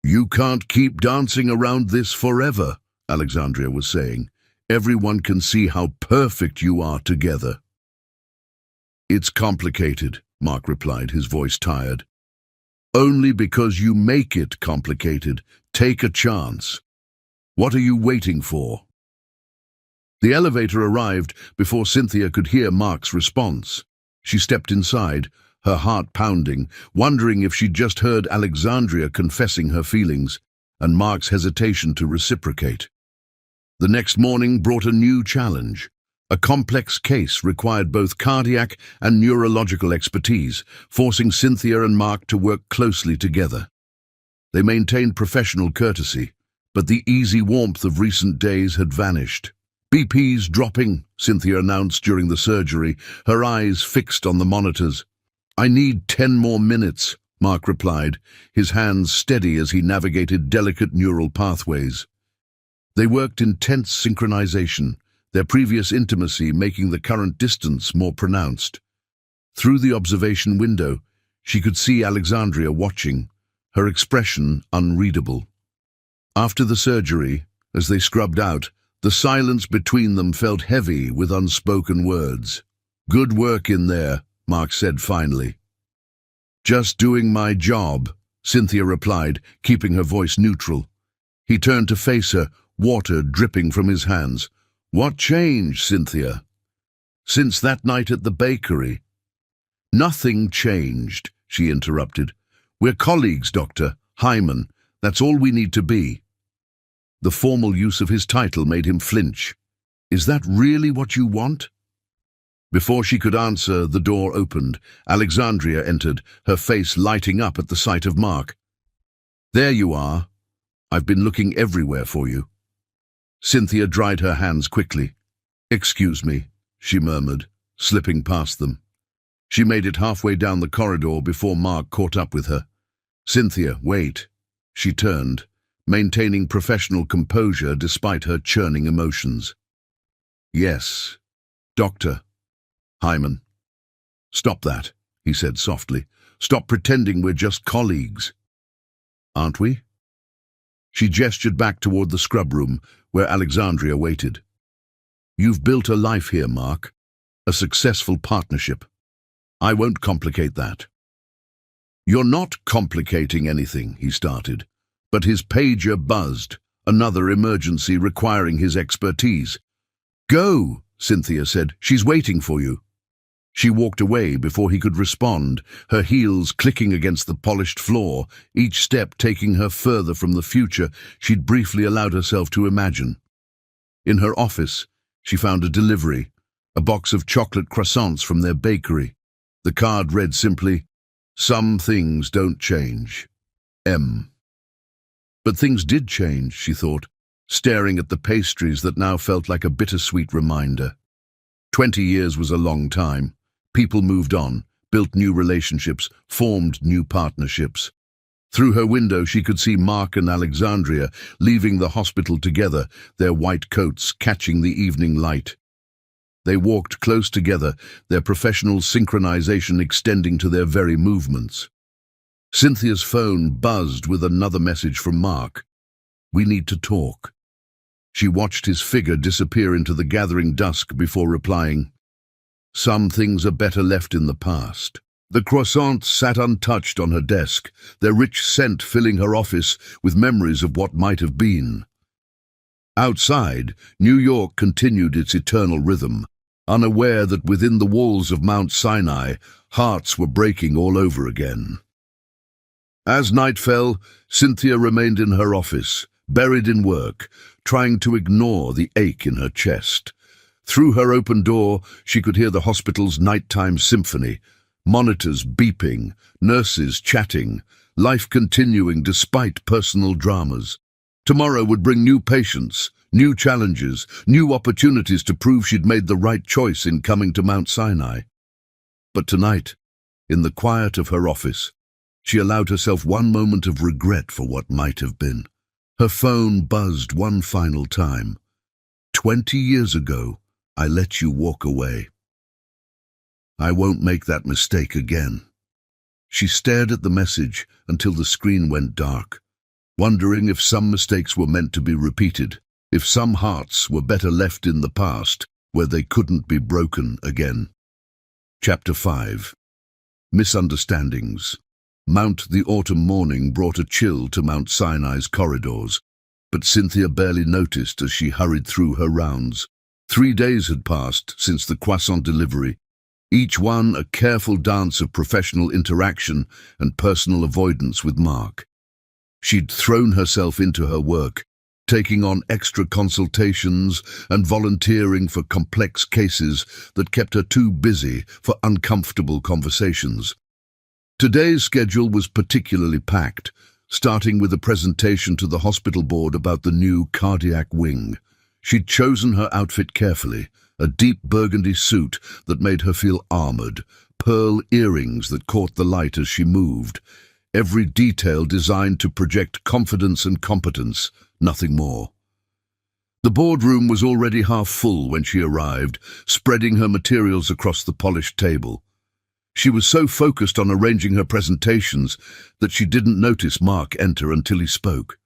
"You can't keep dancing around this forever," Alexandria was saying. "Everyone can see how perfect you are together." "It's complicated," Mark replied, his voice tired. "Only because you make it complicated. Take a chance. What are you waiting for?" The elevator arrived before Cynthia could hear Mark's response. She stepped inside, her heart pounding, wondering if she'd just heard Alexandria confessing her feelings, and Mark's hesitation to reciprocate. The next morning brought a new challenge. A complex case required both cardiac and neurological expertise, forcing Cynthia and Mark to work closely together. They maintained professional courtesy, but the easy warmth of recent days had vanished. "BP's dropping," Cynthia announced during the surgery, her eyes fixed on the monitors. "I need 10 more minutes," Mark replied, his hands steady as he navigated delicate neural pathways. They worked in tense synchronization, their previous intimacy making the current distance more pronounced. Through the observation window, she could see Alexandria watching, her expression unreadable. After the surgery, as they scrubbed out, the silence between them felt heavy with unspoken words. "Good work in there," Mark said finally. "Just doing my job," Cynthia replied, keeping her voice neutral. He turned to face her, water dripping from his hands. "What changed, Cynthia?" "Since that night at the bakery." "Nothing changed," she interrupted. "We're colleagues, Dr. Hyman. That's all we need to be." The formal use of his title made him flinch. "Is that really what you want?" Before she could answer, the door opened. Alexandria entered, her face lighting up at the sight of Mark. "There you are. I've been looking everywhere for you." Cynthia dried her hands quickly. "Excuse me," she murmured, slipping past them. She made it halfway down the corridor before Mark caught up with her. "Cynthia, wait." She turned, maintaining professional composure despite her churning emotions. "Yes, Dr. Hyman." "Stop that," he said softly. "Stop pretending we're just colleagues." "Aren't we?" She gestured back toward the scrub room, where Alexandria waited. "You've built a life here, Mark. A successful partnership. I won't complicate that." "You're not complicating anything," he started, but his pager buzzed, another emergency requiring his expertise. "Go," Cynthia said. "She's waiting for you." She walked away before he could respond, her heels clicking against the polished floor, each step taking her further from the future she'd briefly allowed herself to imagine. In her office, she found a delivery, a box of chocolate croissants from their bakery. The card read simply, "Some things don't change. M." But things did change, she thought, staring at the pastries that now felt like a bittersweet reminder. 20 years was a long time. People moved on, built new relationships, formed new partnerships. Through her window she could see Mark and Alexandria leaving the hospital together, their white coats catching the evening light. They walked close together, their professional synchronization extending to their very movements. Cynthia's phone buzzed with another message from Mark. "We need to talk." She watched his figure disappear into the gathering dusk before replying, "Some things are better left in the past." The croissants sat untouched on her desk, their rich scent filling her office with memories of what might have been. Outside, New York continued its eternal rhythm, unaware that within the walls of Mount Sinai, hearts were breaking all over again. As night fell, Cynthia remained in her office, buried in work, trying to ignore the ache in her chest. Through her open door, she could hear the hospital's nighttime symphony, monitors beeping, nurses chatting, life continuing despite personal dramas. Tomorrow would bring new patients, new challenges, new opportunities to prove she'd made the right choice in coming to Mount Sinai. But tonight, in the quiet of her office, she allowed herself one moment of regret for what might have been. Her phone buzzed one final time. 20 years ago, I let you walk away. I won't make that mistake again. She stared at the message until the screen went dark, wondering if some mistakes were meant to be repeated, if some hearts were better left in the past, where they couldn't be broken again. Chapter 5. Misunderstandings. The autumn morning brought a chill to Mount Sinai's corridors, but Cynthia barely noticed as she hurried through her rounds. 3 days had passed since the croissant delivery, each one a careful dance of professional interaction and personal avoidance with Mark. She'd thrown herself into her work, taking on extra consultations and volunteering for complex cases that kept her too busy for uncomfortable conversations. Today's schedule was particularly packed, starting with a presentation to the hospital board about the new cardiac wing. She'd chosen her outfit carefully, a deep burgundy suit that made her feel armored, pearl earrings that caught the light as she moved, every detail designed to project confidence and competence, nothing more. The boardroom was already half full when she arrived, spreading her materials across the polished table. She was so focused on arranging her presentations that she didn't notice Mark enter until he spoke.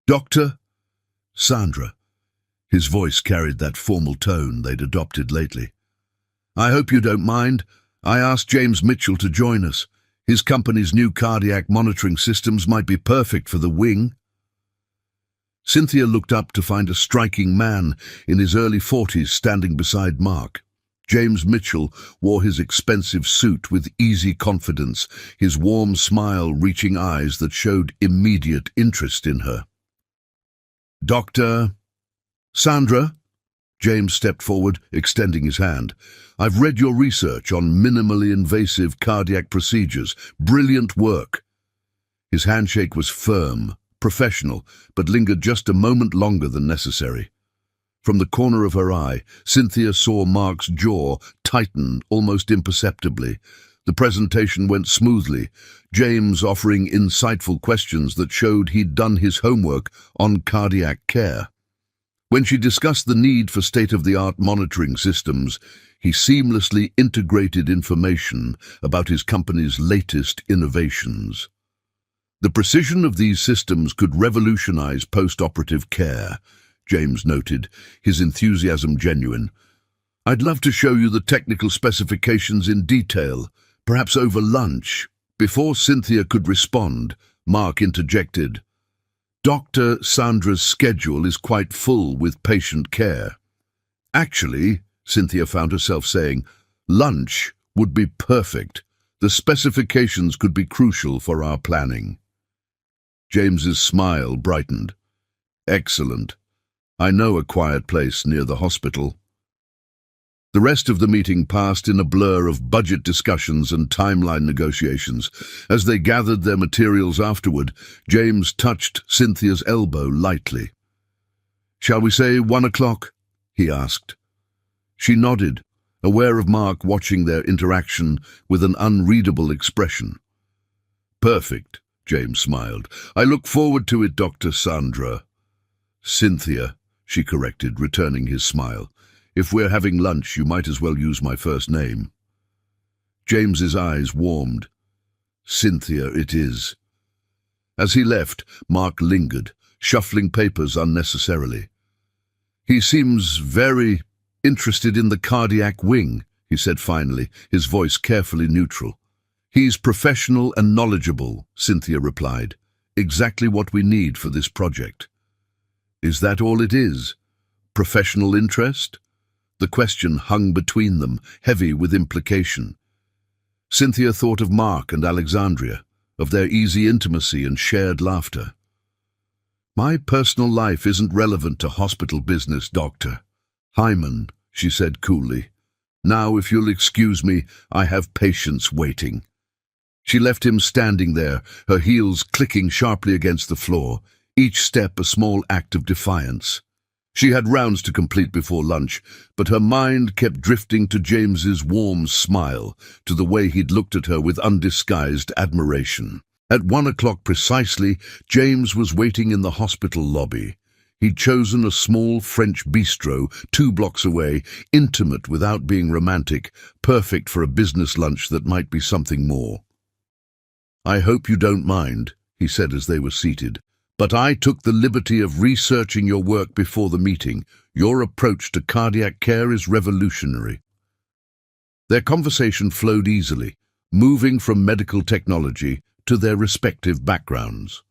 "Dr. Sandra." His voice carried that formal tone they'd adopted lately. "I hope you don't mind. I asked James Mitchell to join us. His company's new cardiac monitoring systems might be perfect for the wing." Cynthia looked up to find a striking man in his early 40s standing beside Mark. James Mitchell wore his expensive suit with easy confidence, his warm smile reaching eyes that showed immediate interest in her. "Dr. Sandra?" James stepped forward, extending his hand. "I've read your research on minimally invasive cardiac procedures. Brilliant work." His handshake was firm, professional, but lingered just a moment longer than necessary. From the corner of her eye, Cynthia saw Mark's jaw tighten almost imperceptibly. The presentation went smoothly, James offering insightful questions that showed he'd done his homework on cardiac care. When she discussed the need for state-of-the-art monitoring systems, he seamlessly integrated information about his company's latest innovations. The precision of these systems could revolutionize post-operative care, James noted, his enthusiasm genuine. "I'd love to show you the technical specifications in detail, perhaps over lunch." Before Cynthia could respond, Mark interjected, "Dr. Sandra's schedule is quite full with patient care." "Actually," Cynthia found herself saying, Lunch would be perfect. The specifications could be crucial for our planning. James's smile brightened. Excellent. I know a quiet place near the hospital. The rest of the meeting passed in a blur of budget discussions and timeline negotiations. As they gathered their materials afterward, James touched Cynthia's elbow lightly. "Shall we say 1 o'clock?" he asked. She nodded, aware of Mark watching their interaction with an unreadable expression. "Perfect," James smiled. "I look forward to it, Dr. Sandra." "Cynthia," she corrected, returning his smile. "If we're having lunch, you might as well use my first name." James's eyes warmed. "Cynthia it is." As he left, Mark lingered, shuffling papers unnecessarily. "He seems very interested in the cardiac wing," he said finally, his voice carefully neutral. "He's professional and knowledgeable," Cynthia replied. "Exactly what we need for this project." "Is that all it is? Professional interest?" The question hung between them, heavy with implication. Cynthia thought of Mark and Alexandria, of their easy intimacy and shared laughter. "My personal life isn't relevant to hospital business, Doctor. Hyman," she said coolly. "Now, if you'll excuse me, I have patients waiting." She left him standing there, her heels clicking sharply against the floor, each step a small act of defiance. She had rounds to complete before lunch, but her mind kept drifting to James's warm smile, to the way he'd looked at her with undisguised admiration. At 1 o'clock precisely, James was waiting in the hospital lobby. He'd chosen a small French bistro 2 blocks away, intimate without being romantic, perfect for a business lunch that might be something more. "I hope you don't mind," he said as they were seated. "But I took the liberty of researching your work before the meeting. Your approach to cardiac care is revolutionary." Their conversation flowed easily, moving from medical technology to their respective backgrounds.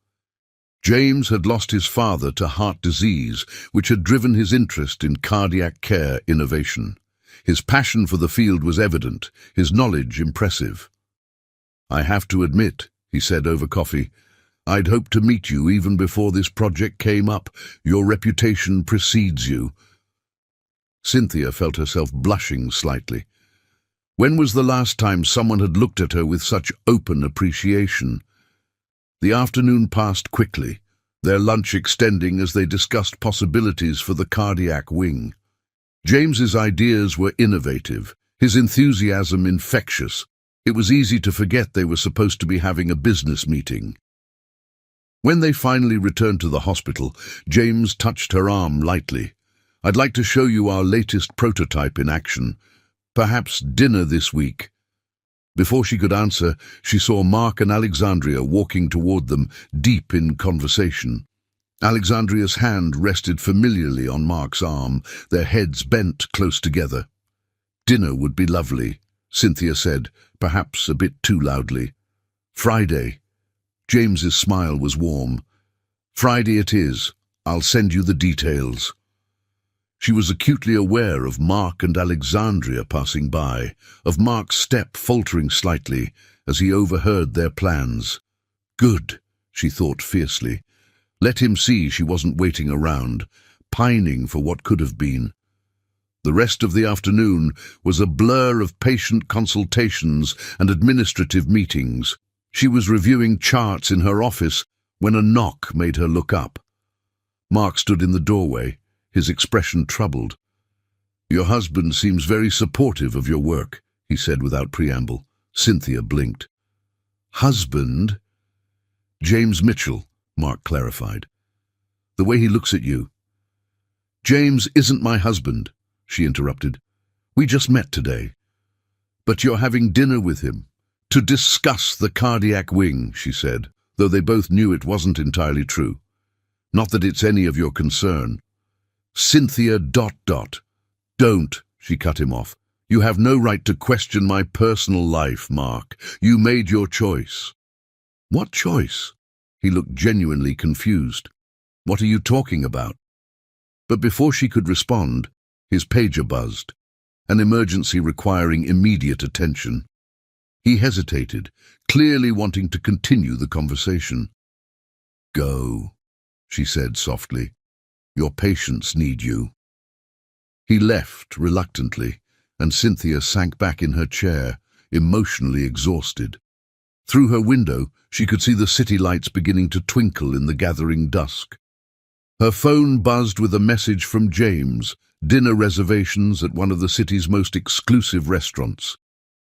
James had lost his father to heart disease, which had driven his interest in cardiac care innovation. His passion for the field was evident, his knowledge impressive. "I have to admit," he said over coffee, "I'd hoped to meet you even before this project came up. Your reputation precedes you." Cynthia felt herself blushing slightly. When was the last time someone had looked at her with such open appreciation? The afternoon passed quickly, their lunch extending as they discussed possibilities for the cardiac wing. James's ideas were innovative, his enthusiasm infectious. It was easy to forget they were supposed to be having a business meeting. When they finally returned to the hospital, James touched her arm lightly. "I'd like to show you our latest prototype in action. Perhaps dinner this week." Before she could answer, she saw Mark and Alexandria walking toward them, deep in conversation. Alexandria's hand rested familiarly on Mark's arm, their heads bent close together. "Dinner would be lovely," Cynthia said, perhaps a bit too loudly. "Friday." James's smile was warm. "Friday it is. I'll send you the details." She was acutely aware of Mark and Alexandria passing by, of Mark's step faltering slightly as he overheard their plans. Good, she thought fiercely. Let him see she wasn't waiting around, pining for what could have been. The rest of the afternoon was a blur of patient consultations and administrative meetings. She was reviewing charts in her office when a knock made her look up. Mark stood in the doorway, his expression troubled. "Your husband seems very supportive of your work," he said without preamble. Cynthia blinked. "Husband?" "James Mitchell," Mark clarified. "The way he looks at you." "James isn't my husband," she interrupted. "We just met today." "But you're having dinner with him." "To discuss the cardiac wing," she said, though they both knew it wasn't entirely true. "Not that it's any of your concern." "Cynthia ... Don't," she cut him off. "You have no right to question my personal life, Mark. You made your choice." "What choice?" He looked genuinely confused. "What are you talking about?" But before she could respond, his pager buzzed. an emergency requiring immediate attention. He hesitated, clearly wanting to continue the conversation. "Go," she said softly. "Your patients need you." He left reluctantly, and Cynthia sank back in her chair, emotionally exhausted. Through her window, she could see the city lights beginning to twinkle in the gathering dusk. Her phone buzzed with a message from James, dinner reservations at one of the city's most exclusive restaurants.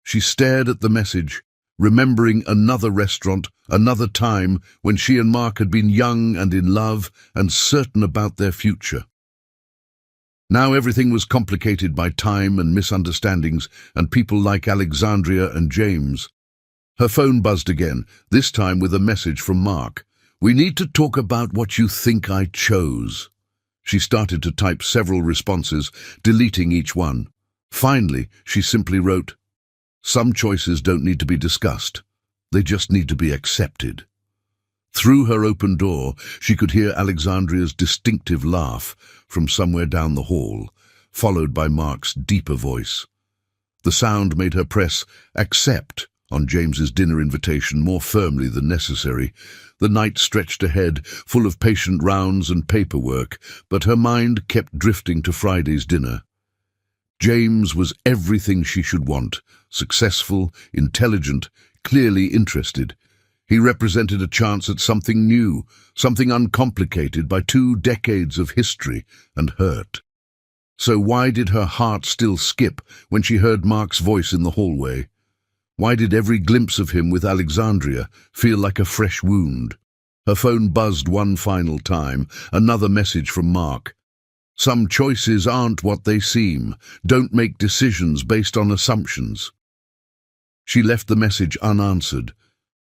She stared at the message, remembering another restaurant, another time when she and Mark had been young and in love and certain about their future. Now everything was complicated by time and misunderstandings and people like Alexandria and James. Her phone buzzed again, this time with a message from Mark. "We need to talk about what you think I chose." She started to type several responses, deleting each one. Finally, she simply wrote, "Some choices don't need to be discussed. They just need to be accepted." Through her open door, she could hear Alexandria's distinctive laugh from somewhere down the hall, followed by Mark's deeper voice. The sound made her press "accept" on James's dinner invitation more firmly than necessary. The night stretched ahead, full of patient rounds and paperwork, but her mind kept drifting to Friday's dinner. James was everything she should want: successful, intelligent, clearly interested. He represented a chance at something new, something uncomplicated by 2 decades of history and hurt. So why did her heart still skip when she heard Mark's voice in the hallway? Why did every glimpse of him with Alexandria feel like a fresh wound? Her phone buzzed one final time, another message from Mark. "Some choices aren't what they seem. Don't make decisions based on assumptions." She left the message unanswered,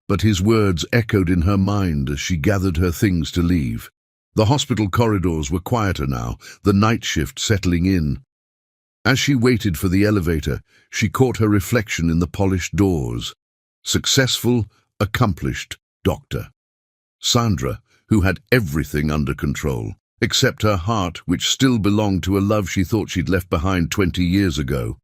but his words echoed in her mind as she gathered her things to leave. The hospital corridors were quieter now, the night shift settling in. As she waited for the elevator, she caught her reflection in the polished doors. Successful, accomplished doctor. Sandra, who had everything under control, except her heart, which still belonged to a love she thought she'd left behind 20 years ago.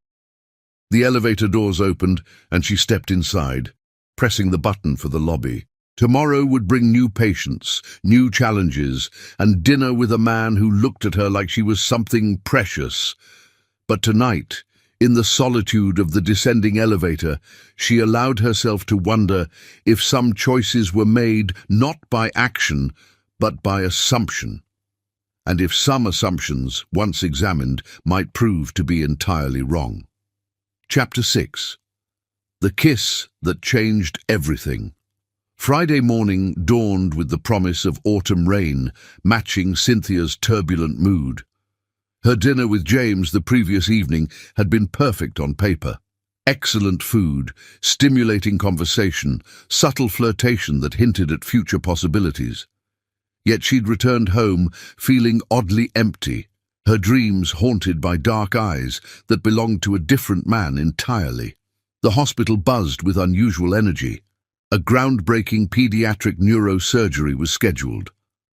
The elevator doors opened, and she stepped inside, pressing the button for the lobby. Tomorrow would bring new patients, new challenges, and dinner with a man who looked at her like she was something precious. But tonight, in the solitude of the descending elevator, she allowed herself to wonder if some choices were made not by action, but by assumption, and if some assumptions, once examined, might prove to be entirely wrong. Chapter 6. The Kiss That Changed Everything. Friday morning dawned with the promise of autumn rain, matching Cynthia's turbulent mood. Her dinner with James the previous evening had been perfect on paper. Excellent food, stimulating conversation, subtle flirtation that hinted at future possibilities. Yet she'd returned home feeling oddly empty, her dreams haunted by dark eyes that belonged to a different man entirely. The hospital buzzed with unusual energy. A groundbreaking pediatric neurosurgery was scheduled.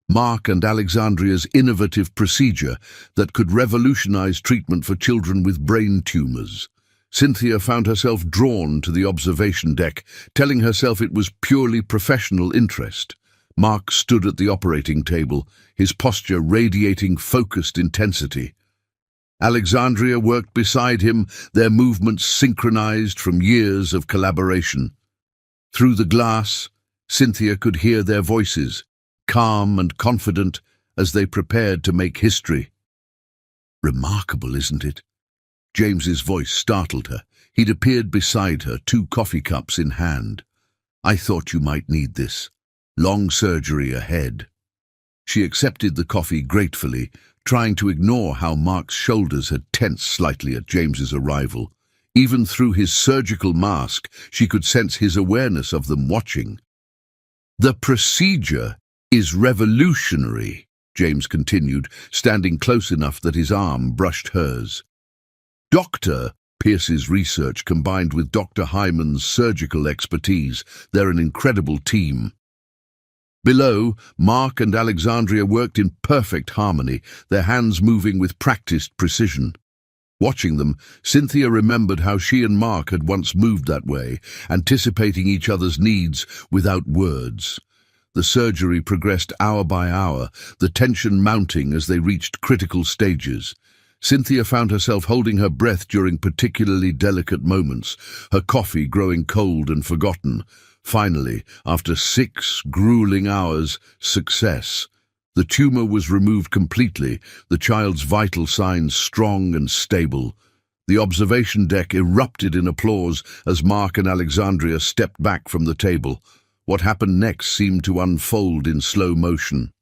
Mark and Alexandria's innovative procedure that could revolutionize treatment for children with brain tumors. Cynthia found herself drawn to the observation deck, telling herself it was purely professional interest. Mark stood at the operating table, his posture radiating focused intensity. Alexandria worked beside him, their movements synchronized from years of collaboration. Through the glass, Cynthia could hear their voices, calm and confident as they prepared to make history. "Remarkable, isn't it?" James's voice startled her. He'd appeared beside her, 2 coffee cups in hand. "I thought you might need this. Long surgery ahead." She accepted the coffee gratefully, trying to ignore how Mark's shoulders had tensed slightly at James's arrival. Even through his surgical mask, she could sense his awareness of them watching. "The procedure is revolutionary," James continued, standing close enough that his arm brushed hers. Dr. Pierce's research combined with Dr. Hyman's surgical expertise, they're an incredible team. Below, Mark and Alexandria worked in perfect harmony, their hands moving with practiced precision. Watching them, Cynthia remembered how she and Mark had once moved that way, anticipating each other's needs without words. The surgery progressed hour by hour, the tension mounting as they reached critical stages. Cynthia found herself holding her breath during particularly delicate moments, her coffee growing cold and forgotten. Finally, after 6 grueling hours, success. The tumor was removed completely, the child's vital signs strong and stable. The observation deck erupted in applause as Mark and Alexandria stepped back from the table. What happened next seemed to unfold in slow motion.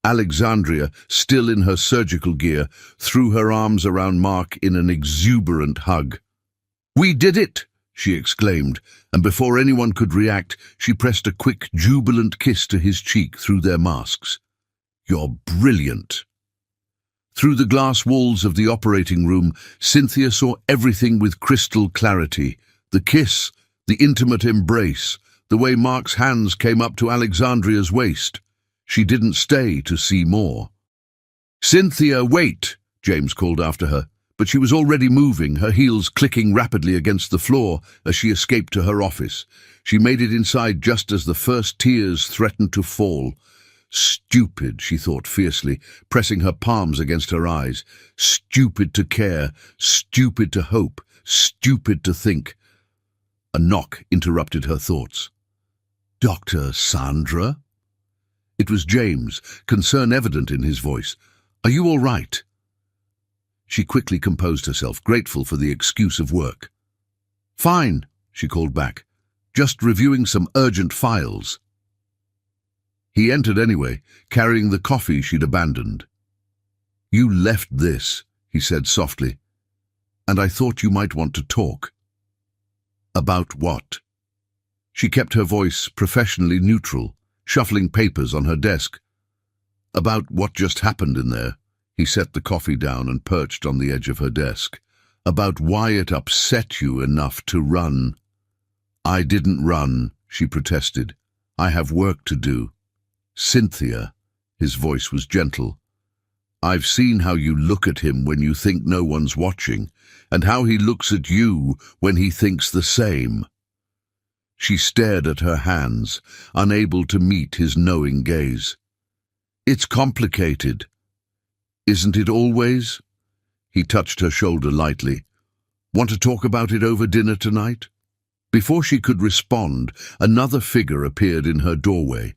Alexandria, still in her surgical gear, threw her arms around Mark in an exuberant hug. "We did it!" she exclaimed, and before anyone could react, she pressed a quick, jubilant kiss to his cheek through their masks. "You're brilliant." Through the glass walls of the operating room, Cynthia saw everything with crystal clarity. The kiss, the intimate embrace, the way Mark's hands came up to Alexandria's waist. She didn't stay to see more. "Cynthia, wait!" James called after her, but she was already moving, her heels clicking rapidly against the floor as she escaped to her office. She made it inside just as the first tears threatened to fall. Stupid, she thought fiercely, pressing her palms against her eyes. Stupid to care, stupid to hope, stupid to think. A knock interrupted her thoughts. "Dr. Sandra?" It was James, concern evident in his voice. "Are you all right?" She quickly composed herself, grateful for the excuse of work. "Fine," she called back. "Just reviewing some urgent files." He entered anyway, carrying the coffee she'd abandoned. "You left this," he said softly, "and I thought you might want to talk." "About what?" She kept her voice professionally neutral, shuffling papers on her desk. "About what just happened in there." He set the coffee down and perched on the edge of her desk. "About why it upset you enough to run." "I didn't run," she protested. "I have work to do." "Cynthia," his voice was gentle, "I've seen how you look at him when you think no one's watching, and how he looks at you when he thinks the same." She stared at her hands, unable to meet his knowing gaze. "It's complicated." "Isn't it always?" He touched her shoulder lightly. "Want to talk about it over dinner tonight?" Before she could respond, another figure appeared in her doorway.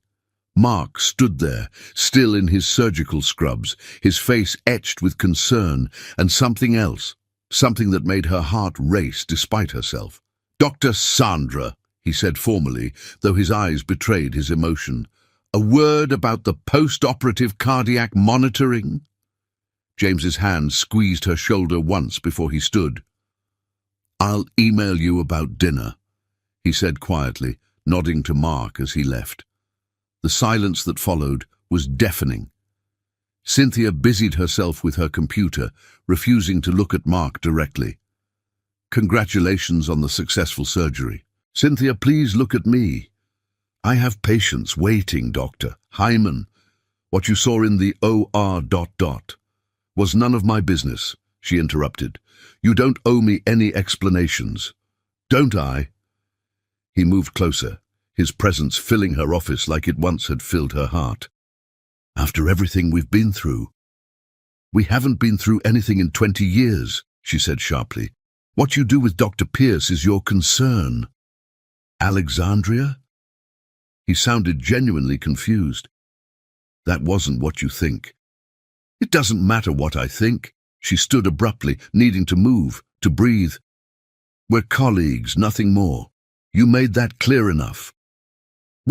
Mark stood there, still in his surgical scrubs, his face etched with concern and something else, something that made her heart race despite herself. "Dr. Sandra," he said formally, though his eyes betrayed his emotion. "A word about the post-operative cardiac monitoring?" James's hand squeezed her shoulder once before he stood. "I'll email you about dinner," he said quietly, nodding to Mark as he left. The silence that followed was deafening. Cynthia busied herself with her computer, refusing to look at Mark directly. "Congratulations on the successful surgery." "Cynthia, please look at me." "I have patients waiting, Doctor. Hyman, what you saw in the OR ... was none of my business," she interrupted. "You don't owe me any explanations." "Don't I?" He moved closer, his presence filling her office like it once had filled her heart. "After everything we've been through." "We haven't been through anything in 20 years, she said sharply. "What you do with Dr. Pierce is your concern." "Alexandria?" He sounded genuinely confused. "That wasn't what you think." "It doesn't matter what I think." She stood abruptly, needing to move, to breathe. "We're colleagues, nothing more. You made that clear enough."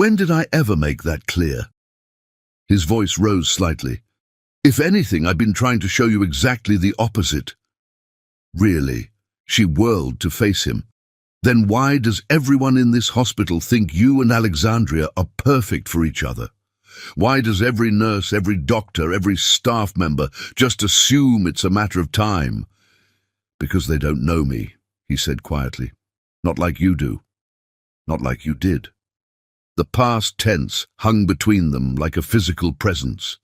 "When did I ever make that clear?" His voice rose slightly. "If anything, I've been trying to show you exactly the opposite." "Really?" She whirled to face him. "Then why does everyone in this hospital think you and Alexandria are perfect for each other? Why does every nurse, every doctor, every staff member just assume it's a matter of time?" "Because they don't know me," he said quietly. "Not like you do. Not like you did." The past tense hung between them like a physical presence.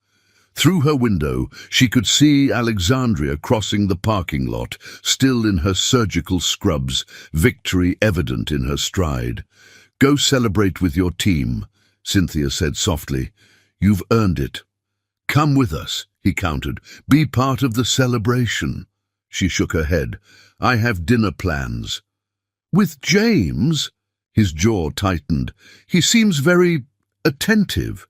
Through her window, she could see Alexandria crossing the parking lot, still in her surgical scrubs, victory evident in her stride. "Go celebrate with your team," Cynthia said softly. "You've earned it." "Come with us," he countered. "Be part of the celebration." She shook her head. "I have dinner plans." "With James?" His jaw tightened. "He seems very attentive."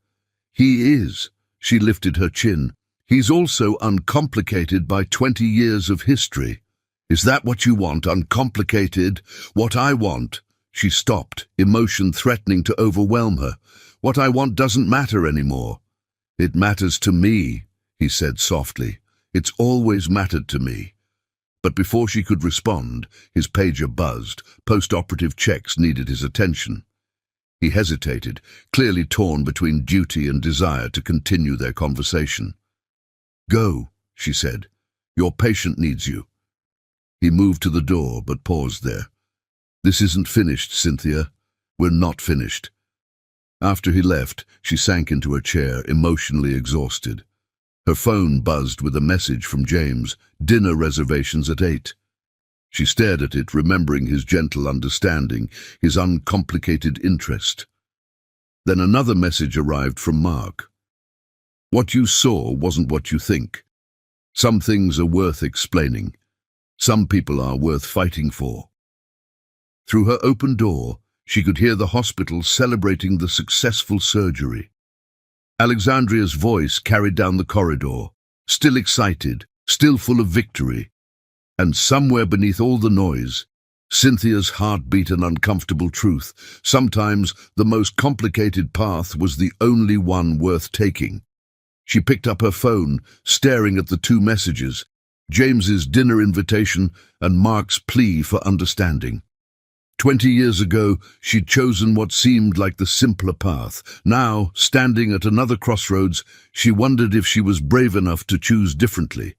"He is." She lifted her chin. "He's also uncomplicated by 20 years of history." "Is that what you want, uncomplicated?" "What I want." She stopped, emotion threatening to overwhelm her. "What I want doesn't matter anymore." "It matters to me," he said softly. "It's always mattered to me." But before she could respond, his pager buzzed. Post-operative checks needed his attention. He hesitated, clearly torn between duty and desire to continue their conversation. "Go," she said. "Your patient needs you." He moved to the door, but paused there. "This isn't finished, Cynthia. We're not finished." After he left, she sank into her chair, emotionally exhausted. Her phone buzzed with a message from James, dinner reservations at 8. She stared at it, remembering his gentle understanding, his uncomplicated interest. Then another message arrived from Mark. "What you saw wasn't what you think. Some things are worth explaining. Some people are worth fighting for." Through her open door, she could hear the hospital celebrating the successful surgery. Alexandria's voice carried down the corridor, still excited, still full of victory. And somewhere beneath all the noise, Cynthia's heart beat an uncomfortable truth. Sometimes the most complicated path was the only one worth taking. She picked up her phone, staring at the two messages, James's dinner invitation and Mark's plea for understanding. 20 years ago, she'd chosen what seemed like the simpler path. Now, standing at another crossroads, she wondered if she was brave enough to choose differently.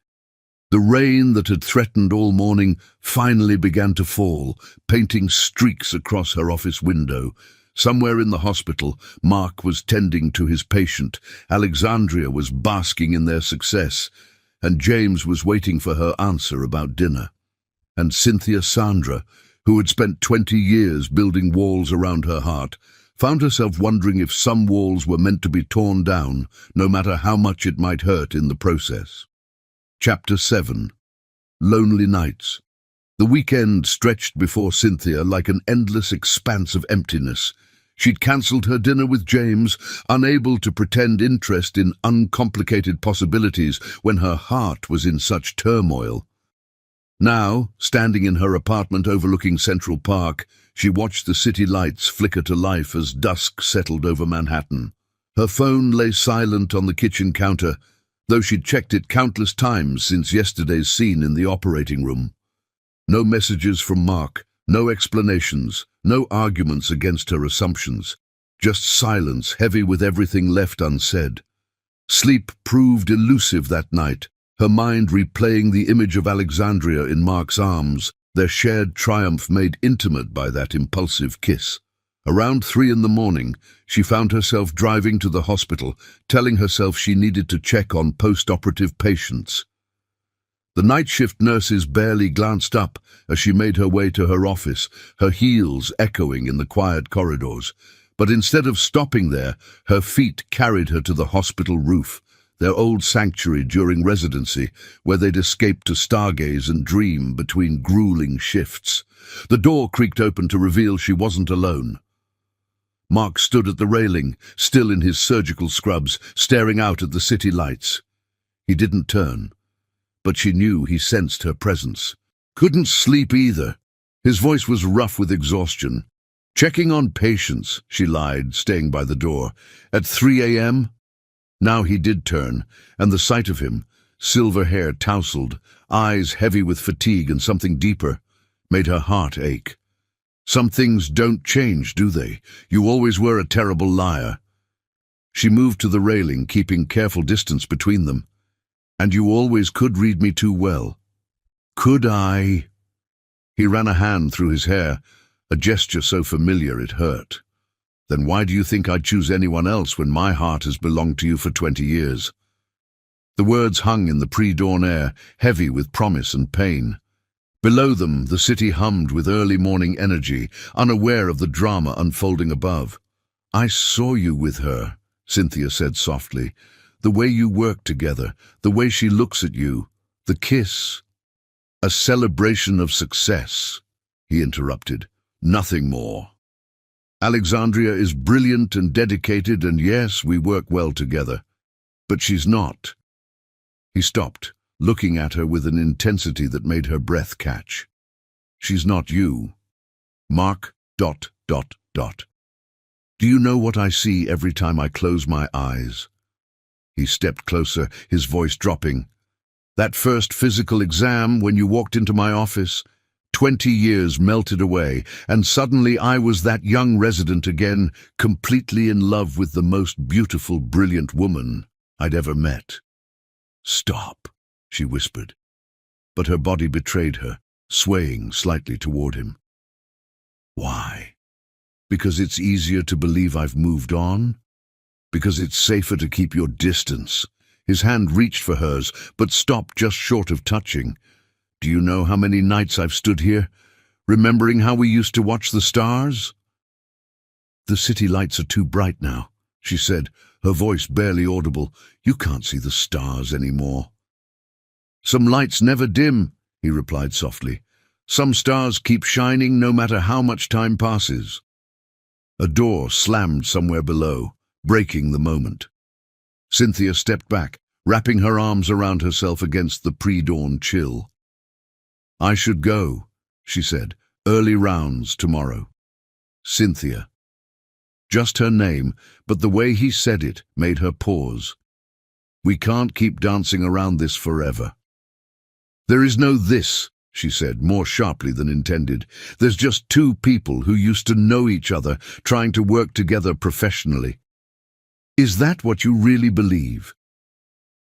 The rain that had threatened all morning finally began to fall, painting streaks across her office window. Somewhere in the hospital, Mark was tending to his patient, Alexandria was basking in their success, and James was waiting for her answer about dinner. And Cynthia Sandra, who had spent 20 years building walls around her heart, found herself wondering if some walls were meant to be torn down, no matter how much it might hurt in the process. Chapter 7. Lonely Nights. The weekend stretched before Cynthia like an endless expanse of emptiness. She'd cancelled her dinner with James, unable to pretend interest in uncomplicated possibilities when her heart was in such turmoil. Now, standing in her apartment overlooking Central Park, she watched the city lights flicker to life as dusk settled over Manhattan. Her phone lay silent on the kitchen counter, though she'd checked it countless times since yesterday's scene in the operating room. No messages from Mark, no explanations, no arguments against her assumptions, just silence heavy with everything left unsaid. Sleep proved elusive that night, her mind replaying the image of Alexandria in Mark's arms, their shared triumph made intimate by that impulsive kiss. Around 3 in the morning, she found herself driving to the hospital, telling herself she needed to check on post-operative patients. The night shift nurses barely glanced up as she made her way to her office, her heels echoing in the quiet corridors. But instead of stopping there, her feet carried her to the hospital roof, their old sanctuary during residency, where they'd escaped to stargaze and dream between grueling shifts. The door creaked open to reveal she wasn't alone. Mark stood at the railing, still in his surgical scrubs, staring out at the city lights. He didn't turn, but she knew he sensed her presence. "Couldn't sleep either." His voice was rough with exhaustion. "Checking on patients," she lied, staying by the door. "At 3 a.m.? Now he did turn, and the sight of him, silver hair tousled, eyes heavy with fatigue and something deeper, made her heart ache. "Some things don't change, do they? You always were a terrible liar." She moved to the railing, keeping careful distance between them. "And you always could read me too well." "Could I?" He ran a hand through his hair, a gesture so familiar it hurt. "Then why do you think I'd choose anyone else when my heart has belonged to you for 20 years? The words hung in the pre-dawn air, heavy with promise and pain. Below them, the city hummed with early morning energy, unaware of the drama unfolding above. "I saw you with her," Cynthia said softly. "The way you work together, the way she looks at you, the kiss." "A celebration of success," he interrupted. "Nothing more. Alexandria is brilliant and dedicated, and yes, we work well together. But she's not." He stopped, looking at her with an intensity that made her breath catch. "She's not you. Mark... Do you know what I see every time I close my eyes?" He stepped closer, his voice dropping. "That first physical exam when you walked into my office, 20 years melted away, and suddenly I was that young resident again, completely in love with the most beautiful, brilliant woman I'd ever met." "Stop," she whispered. But her body betrayed her, swaying slightly toward him. "Why? Because it's easier to believe I've moved on? Because it's safer to keep your distance?" His hand reached for hers, but stopped just short of touching. "Do you know how many nights I've stood here, remembering how we used to watch the stars?" "The city lights are too bright now," she said, her voice barely audible. "You can't see the stars anymore." "Some lights never dim," he replied softly. "Some stars keep shining no matter how much time passes." A door slammed somewhere below, breaking the moment. Cynthia stepped back, wrapping her arms around herself against the pre-dawn chill. "I should go," she said. "Early rounds tomorrow." Cynthia. Just her name, but the way he said it made her pause. "We can't keep dancing around this forever." "There is no this," she said, more sharply than intended. "There's just two people who used to know each other, trying to work together professionally. Is that what you really believe?"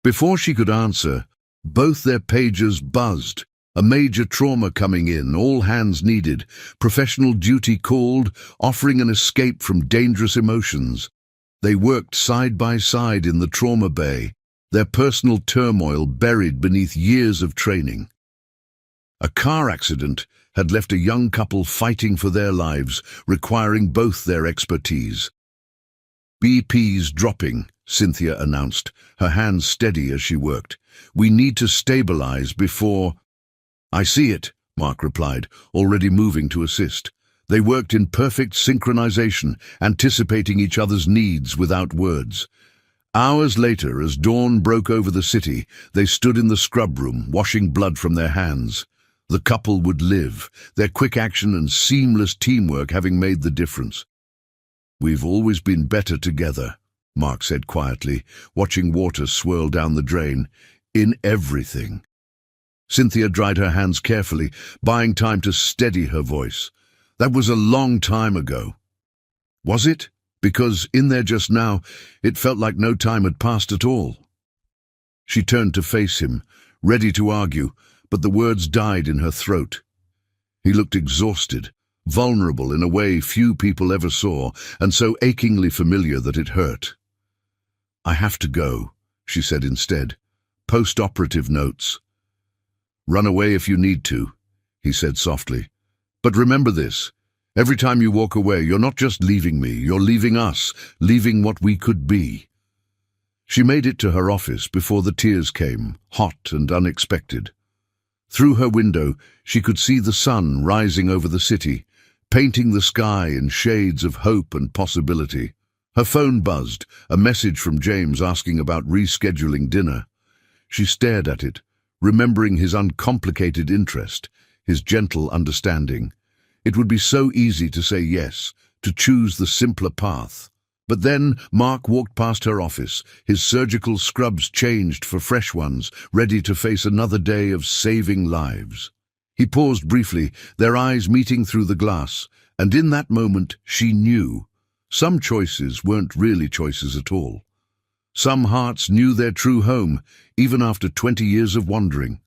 Before she could answer, both their pagers buzzed. A major trauma coming in, all hands needed, professional duty called, offering an escape from dangerous emotions. They worked side by side in the trauma bay, their personal turmoil buried beneath years of training. A car accident had left a young couple fighting for their lives, requiring both their expertise. "BP's dropping," Cynthia announced, her hands steady as she worked. "We need to stabilize before—" "I see it," Mark replied, already moving to assist. They worked in perfect synchronization, anticipating each other's needs without words. Hours later, as dawn broke over the city, they stood in the scrub room, washing blood from their hands. The couple would live, their quick action and seamless teamwork having made the difference. "We've always been better together," Mark said quietly, watching water swirl down the drain. "In everything." Cynthia dried her hands carefully, buying time to steady her voice. "That was a long time ago." "Was it?" Because in there just now, it felt like no time had passed at all. She turned to face him, ready to argue, but the words died in her throat. He looked exhausted, vulnerable in a way few people ever saw, and so achingly familiar that it hurt. "I have to go," she said instead. "Post-operative notes." "Run away if you need to," he said softly. "But remember this. Every time you walk away, you're not just leaving me, you're leaving us, leaving what we could be." She made it to her office before the tears came, hot and unexpected. Through her window, she could see the sun rising over the city, painting the sky in shades of hope and possibility. Her phone buzzed, a message from James asking about rescheduling dinner. She stared at it, remembering his uncomplicated interest, his gentle understanding. It would be so easy to say yes, to choose the simpler path. But then Mark walked past her office, his surgical scrubs changed for fresh ones, ready to face another day of saving lives. He paused briefly, their eyes meeting through the glass, and in that moment she knew. Some choices weren't really choices at all. Some hearts knew their true home, even after 20 years of wandering.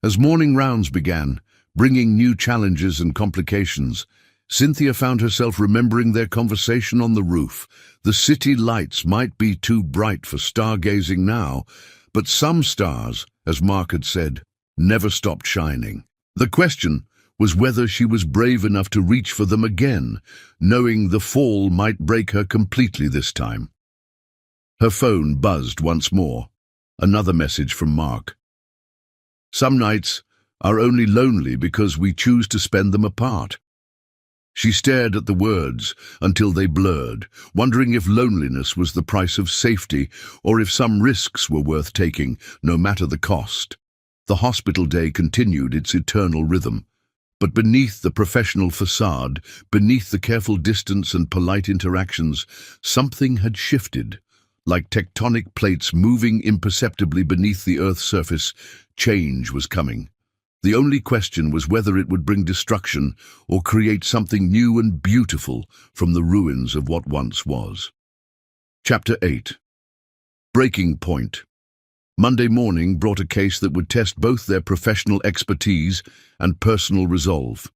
As morning rounds began, bringing new challenges and complications, Cynthia found herself remembering their conversation on the roof. The city lights might be too bright for stargazing now, But some stars, as Mark had said, never stopped shining. The question was whether she was brave enough to reach for them again, knowing the fall might break her completely this time. Her phone buzzed once more. Another message from Mark. Some nights are only lonely because we choose to spend them apart. She stared at the words until they blurred, wondering if loneliness was the price of safety or if some risks were worth taking, no matter the cost. The hospital day continued its eternal rhythm. But beneath the professional facade, beneath the careful distance and polite interactions, something had shifted. Like tectonic plates moving imperceptibly beneath the Earth's surface, change was coming. The only question was whether it would bring destruction or create something new and beautiful from the ruins of what once was. Chapter 8. Breaking Point. Monday morning brought a case that would test both their professional expertise and personal resolve.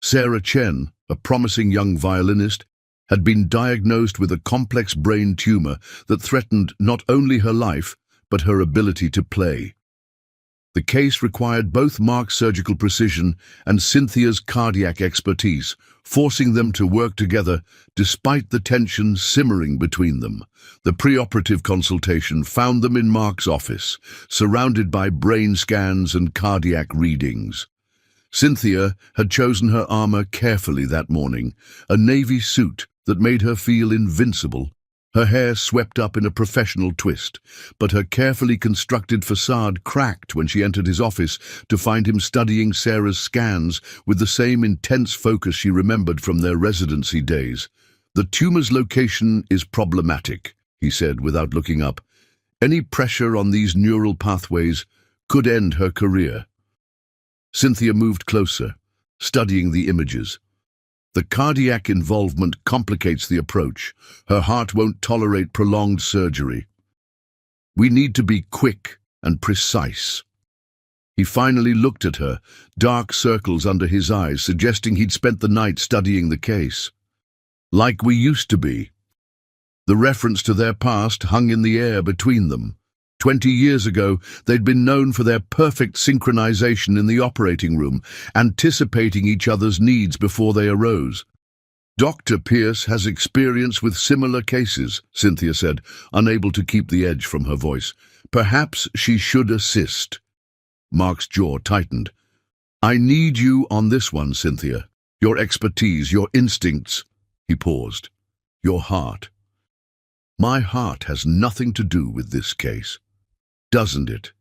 Sarah Chen, a promising young violinist, had been diagnosed with a complex brain tumor that threatened not only her life, but her ability to play. The case required both Mark's surgical precision and Cynthia's cardiac expertise, forcing them to work together despite the tension simmering between them. The preoperative consultation found them in Mark's office, surrounded by brain scans and cardiac readings. Cynthia had chosen her armor carefully that morning, a navy suit that made her feel invincible. Her hair swept up in a professional twist, but her carefully constructed facade cracked when she entered his office to find him studying Sarah's scans with the same intense focus she remembered from their residency days. "The tumor's location is problematic," he said without looking up. "Any pressure on these neural pathways could end her career." Cynthia moved closer, studying the images. "The cardiac involvement complicates the approach. Her heart won't tolerate prolonged surgery. We need to be quick and precise." He finally looked at her, dark circles under his eyes, suggesting he'd spent the night studying the case. "Like we used to be." The reference to their past hung in the air between them. 20 years ago, they'd been known for their perfect synchronization in the operating room, anticipating each other's needs before they arose. "Dr. Pierce has experience with similar cases," Cynthia said, unable to keep the edge from her voice. "Perhaps she should assist." Mark's jaw tightened. "I need you on this one, Cynthia. Your expertise, your instincts." He paused. "Your heart." "My heart has nothing to do with this case. Doesn't it?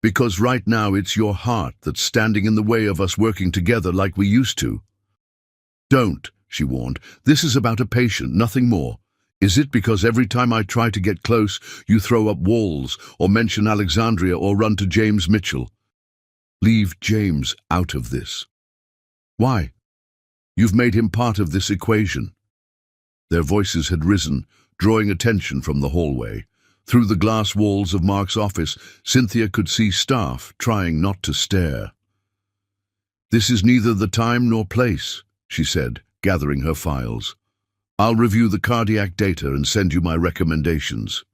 Because right now it's your heart that's standing in the way of us working together like we used to." "Don't," she warned. "This is about a patient, nothing more. Is it because every time I try to get close, you throw up walls, or mention Alexandria, or run to James Mitchell?" "Leave James out of this." "Why? You've made him part of this equation." Their voices had risen, drawing attention from the hallway. Through the glass walls of Mark's office, Cynthia could see staff trying not to stare. "This is neither the time nor place," she said, gathering her files. "I'll review the cardiac data and send you my recommendations."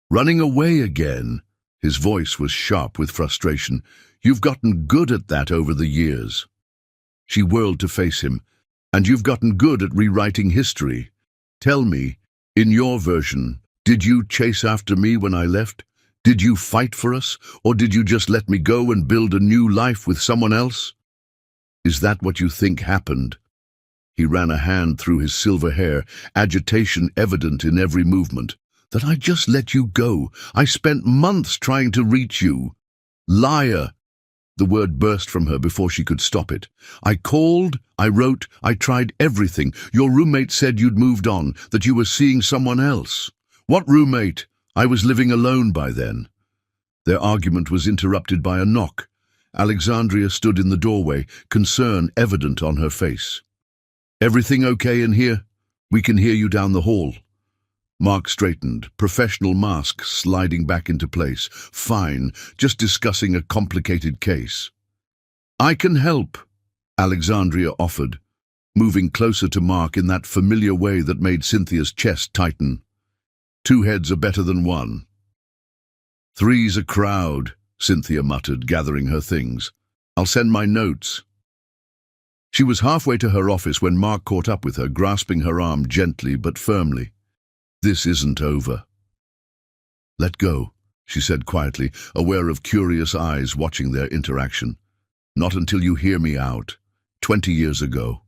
"Running away again?" His voice was sharp with frustration. "You've gotten good at that over the years." She whirled to face him. "And you've gotten good at rewriting history. Tell me, in your version, did you chase after me when I left? Did you fight for us? Or did you just let me go and build a new life with someone else? Is that what you think happened?" He ran a hand through his silver hair, agitation evident in every movement. "That I just let you go. I spent months trying to reach you." "Liar!" The word burst from her before she could stop it. "I called, I wrote, I tried everything. Your roommate said you'd moved on, that you were seeing someone else." "What roommate? I was living alone by then." Their argument was interrupted by a knock. Alexandria stood in the doorway, concern evident on her face. "Everything okay in here? We can hear you down the hall." Mark straightened, professional mask sliding back into place. "Fine, just discussing a complicated case." "I can help," Alexandria offered, moving closer to Mark in that familiar way that made Cynthia's chest tighten. Two heads are better than one. Three's a crowd, Cynthia muttered, gathering her things. I'll send my notes. She was halfway to her office when Mark caught up with her, grasping her arm gently but firmly. This isn't over. Let go, she said quietly, aware of curious eyes watching their interaction. Not until you hear me out. 20 years ago.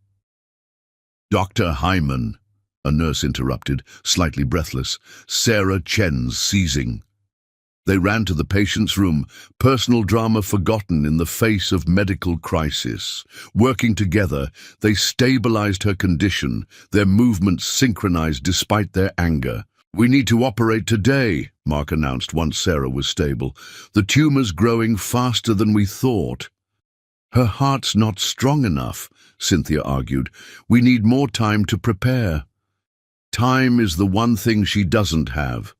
Dr. Hyman, a nurse interrupted, slightly breathless. Sarah Chen's seizing. They ran to the patient's room, personal drama forgotten in the face of medical crisis. Working together, they stabilized her condition, their movements synchronized despite their anger. We need to operate today, Mark announced once Sarah was stable. The tumor's growing faster than we thought. Her heart's not strong enough, Cynthia argued. We need more time to prepare. Time is the one thing she doesn't have.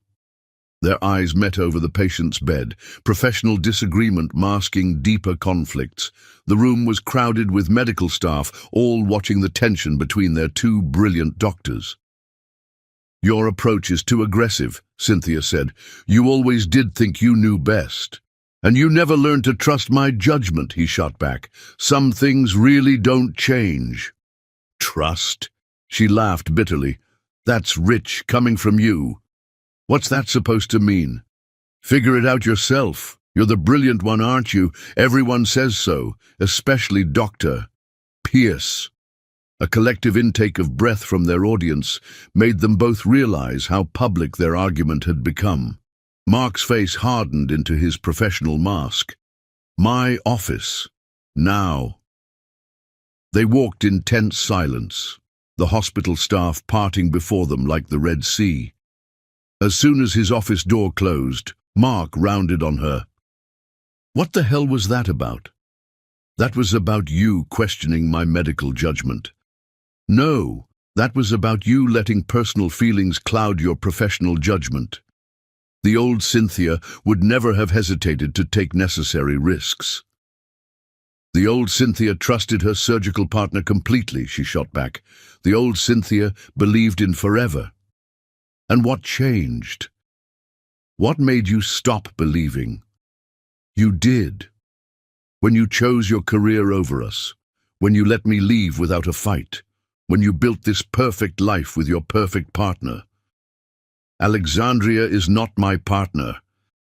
Their eyes met over the patient's bed, professional disagreement masking deeper conflicts. The room was crowded with medical staff, all watching the tension between their two brilliant doctors. Your approach is too aggressive, Cynthia said. You always did think you knew best. And you never learned to trust my judgment, he shot back. Some things really don't change. Trust? She laughed bitterly. That's rich coming from you. What's that supposed to mean? Figure it out yourself. You're the brilliant one, aren't you? Everyone says so, especially Dr. Pierce. A collective intake of breath from their audience made them both realize how public their argument had become. Mark's face hardened into his professional mask. My office. Now. They walked in tense silence, the hospital staff parting before them like the Red Sea. As soon as his office door closed, Mark rounded on her. What the hell was that about? That was about you questioning my medical judgment. No, that was about you letting personal feelings cloud your professional judgment. The old Cynthia would never have hesitated to take necessary risks. The old Cynthia trusted her surgical partner completely, she shot back. The old Cynthia believed in forever. And what changed? What made you stop believing? You did. When you chose your career over us, when you let me leave without a fight, when you built this perfect life with your perfect partner. Alexandria is not my partner.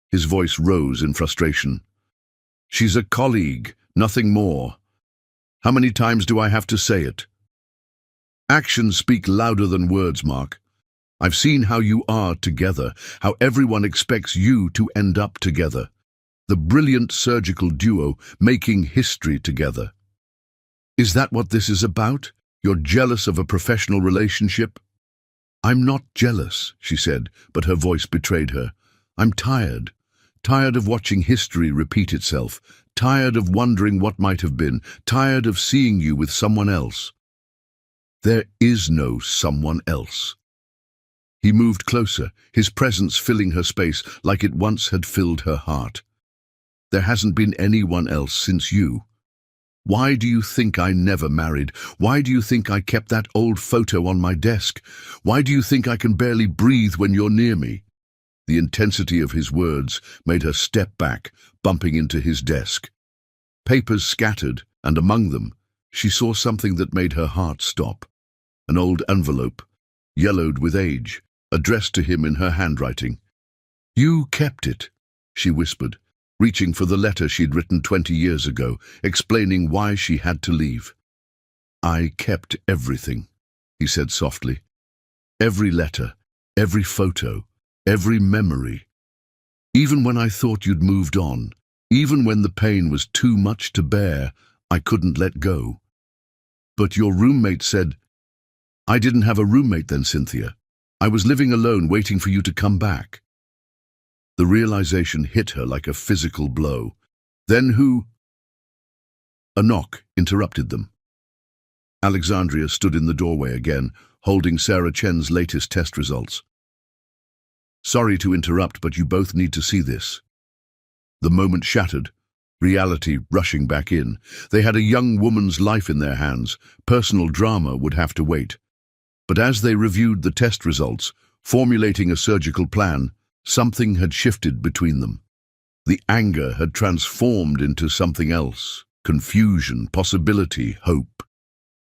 His voice rose in frustration. She's a colleague, nothing more. How many times do I have to say it? Actions speak louder than words, Mark. I've seen how you are together, how everyone expects you to end up together. The brilliant surgical duo making history together. Is that what this is about? You're jealous of a professional relationship? I'm not jealous, she said, but her voice betrayed her. I'm tired. Tired of watching history repeat itself. Tired of wondering what might have been. Tired of seeing you with someone else. There is no someone else. He moved closer, his presence filling her space like it once had filled her heart. There hasn't been anyone else since you. Why do you think I never married? Why do you think I kept that old photo on my desk? Why do you think I can barely breathe when you're near me? The intensity of his words made her step back, bumping into his desk. Papers scattered, and among them, she saw something that made her heart stop. An old envelope, yellowed with age, addressed to him in her handwriting. You kept it, she whispered, reaching for the letter she'd written 20 years ago, explaining why she had to leave. I kept everything, he said softly. Every letter, every photo, every memory. Even when I thought you'd moved on, even when the pain was too much to bear, I couldn't let go. But your roommate said, I didn't have a roommate then, Cynthia. I was living alone waiting for you to come back. The realization hit her like a physical blow. Then who? A knock interrupted them. Alexandria stood in the doorway again, holding Sarah Chen's latest test results. Sorry to interrupt, but you both need to see this. The moment shattered, reality rushing back in. They had a young woman's life in their hands. Personal drama would have to wait. But as they reviewed the test results, formulating a surgical plan, Something had shifted between them. The anger had transformed into something else: confusion, possibility, hope.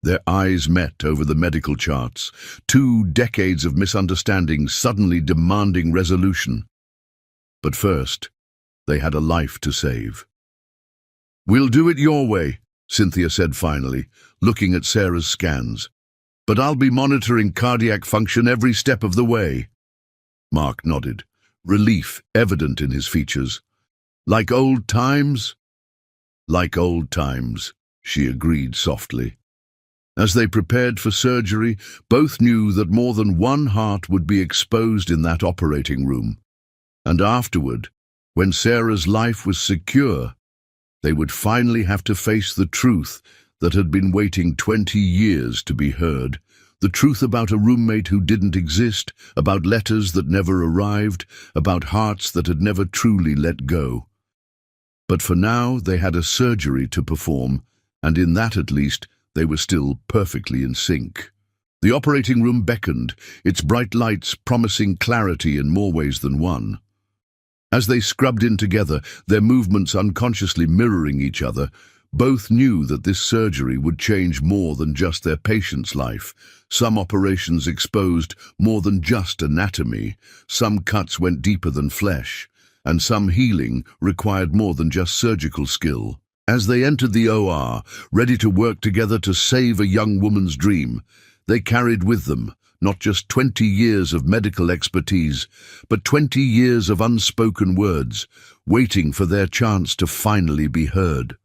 Their eyes met over the medical charts, 2 decades of misunderstanding suddenly demanding resolution. But first, they had a life to save. "We'll do it your way," Cynthia said finally, looking at Sarah's scans. "But I'll be monitoring cardiac function every step of the way." Mark nodded, relief evident in his features. "Like old times?" "Like old times," she agreed softly. As they prepared for surgery, both knew that more than one heart would be exposed in that operating room. And afterward, when Sarah's life was secure, they would finally have to face the truth that had been waiting 20 years to be heard. The truth about a roommate who didn't exist, about letters that never arrived, about hearts that had never truly let go. But for now, they had a surgery to perform, and in that at least, they were still perfectly in sync. The operating room beckoned, its bright lights promising clarity in more ways than one. As they scrubbed in together, their movements unconsciously mirroring each other, both knew that this surgery would change more than just their patient's life. Some operations exposed more than just anatomy, some cuts went deeper than flesh, and some healing required more than just surgical skill. As they entered the OR, ready to work together to save a young woman's dream, they carried with them not just 20 years of medical expertise, but 20 years of unspoken words, waiting for their chance to finally be heard.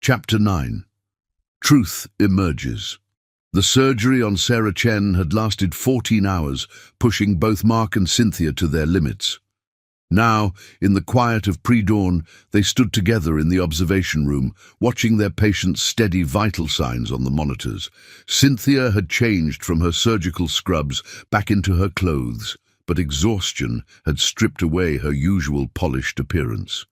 Chapter 9. Truth emerges. The surgery on Sarah Chen had lasted 14 hours, pushing both Mark and Cynthia to their limits. Now, in the quiet of pre-dawn, they stood together in the observation room, watching their patient's steady vital signs on the monitors. Cynthia had changed from her surgical scrubs back into her clothes, but exhaustion had stripped away her usual polished appearance.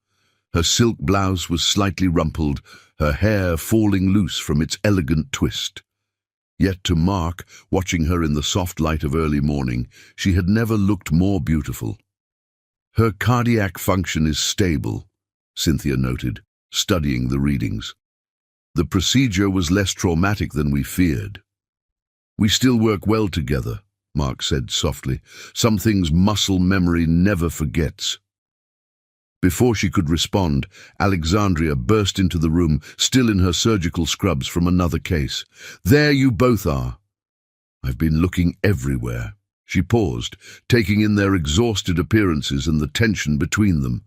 Her silk blouse was slightly rumpled, her hair falling loose from its elegant twist. Yet to Mark, watching her in the soft light of early morning, she had never looked more beautiful. "Her cardiac function is stable," Cynthia noted, studying the readings. "The procedure was less traumatic than we feared." "We still work well together," Mark said softly. "Some things muscle memory never forgets." Before she could respond, Alexandria burst into the room, still in her surgical scrubs from another case. "There you both are." "I've been looking everywhere." She paused, taking in their exhausted appearances and the tension between them.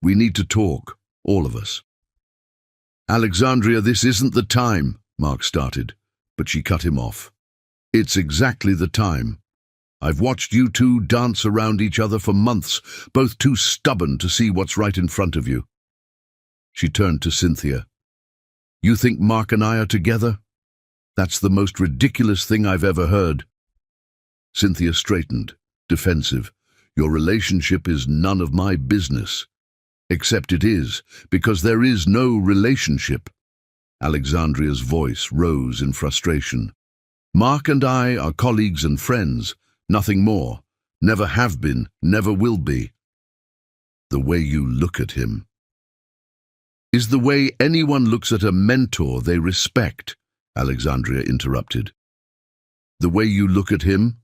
"We need to talk, all of us." "Alexandria, this isn't the time," Mark started, but she cut him off. "It's exactly the time. I've watched you two dance around each other for months, both too stubborn to see what's right in front of you." She turned to Cynthia. "You think Mark and I are together? That's the most ridiculous thing I've ever heard." Cynthia straightened, defensive. "Your relationship is none of my business." "Except it is, because there is no relationship." Alexandria's voice rose in frustration. "Mark and I are colleagues and friends, nothing more. Never have been, never will be." "The way you look at him is the way anyone looks at a mentor they respect," Alexandria interrupted. "The way you look at him?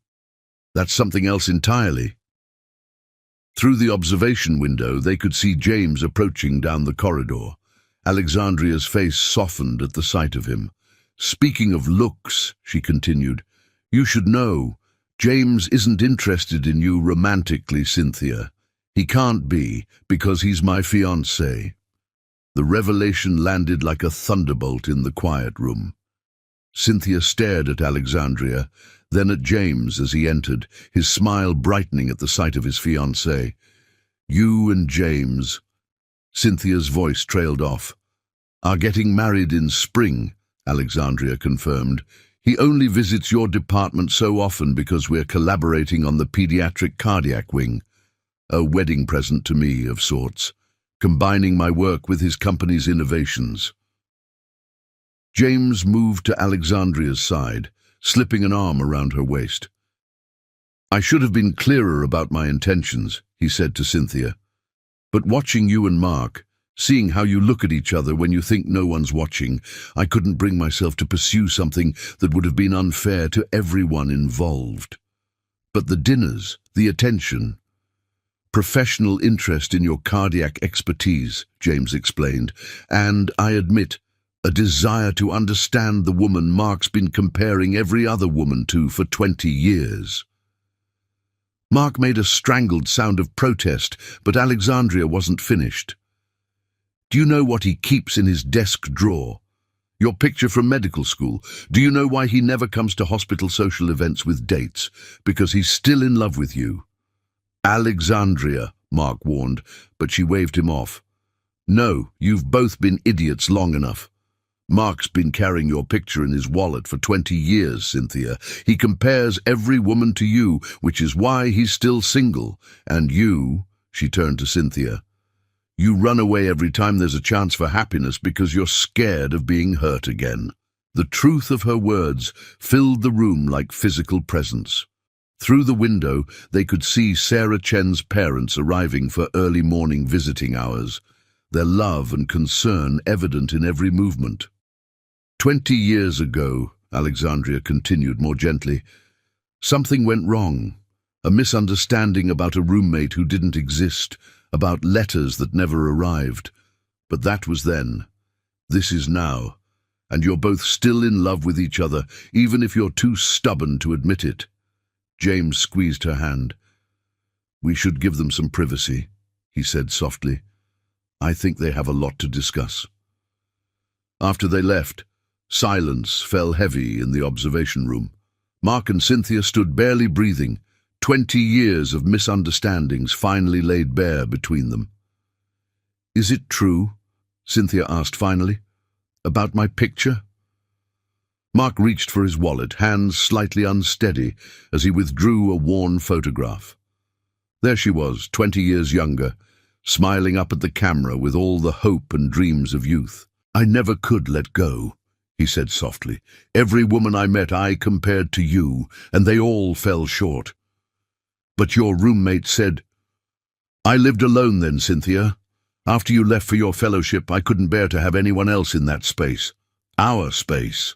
That's something else entirely." Through the observation window, they could see James approaching down the corridor. Alexandria's face softened at the sight of him. "Speaking of looks," she continued, "you should know, James isn't interested in you romantically, Cynthia. He can't be, because he's my fiancé." The revelation landed like a thunderbolt in the quiet room. Cynthia stared at Alexandria, then at James as he entered, his smile brightening at the sight of his fiancée. "You and James," Cynthia's voice trailed off, "are getting married in spring," Alexandria confirmed. "He only visits your department so often because we're collaborating on the pediatric cardiac wing. A wedding present to me, of sorts, combining my work with his company's innovations." James moved to Alexandria's side, slipping an arm around her waist. "I should have been clearer about my intentions," he said to Cynthia. "But watching you and Mark, seeing how you look at each other when you think no one's watching, I couldn't bring myself to pursue something that would have been unfair to everyone involved. But the dinners, the attention, professional interest in your cardiac expertise," James explained, "and, I admit, a desire to understand the woman Mark's been comparing every other woman to for 20 years. Mark made a strangled sound of protest, but Alexandria wasn't finished. "Do you know what he keeps in his desk drawer? Your picture from medical school. Do you know why he never comes to hospital social events with dates? Because he's still in love with you." "Alexandria," Mark warned, but she waved him off. "No, you've both been idiots long enough. Mark's been carrying your picture in his wallet for 20 years, Cynthia. He compares every woman to you, which is why he's still single. And you," she turned to Cynthia, "you run away every time there's a chance for happiness because you're scared of being hurt again." The truth of her words filled the room like physical presence. Through the window, they could see Sarah Chen's parents arriving for early morning visiting hours, their love and concern evident in every movement. 20 years ago, Alexandria continued more gently, something went wrong. A misunderstanding about a roommate who didn't exist, about letters that never arrived. But that was then. This is now. And you're both still in love with each other, even if you're too stubborn to admit it. James squeezed her hand. "We should give them some privacy," he said softly. "I think they have a lot to discuss." After they left, silence fell heavy in the observation room. Mark and Cynthia stood barely breathing, 20 years of misunderstandings finally laid bare between them. "Is it true?" Cynthia asked finally. "About my picture?" Mark reached for his wallet, hands slightly unsteady as he withdrew a worn photograph. There she was, 20 years younger, smiling up at the camera with all the hope and dreams of youth. "I never could let go," he said softly. "Every woman I met I compared to you, and they all fell short. But your roommate said—" "I lived alone then, Cynthia. After you left for your fellowship, I couldn't bear to have anyone else in that space. Our space."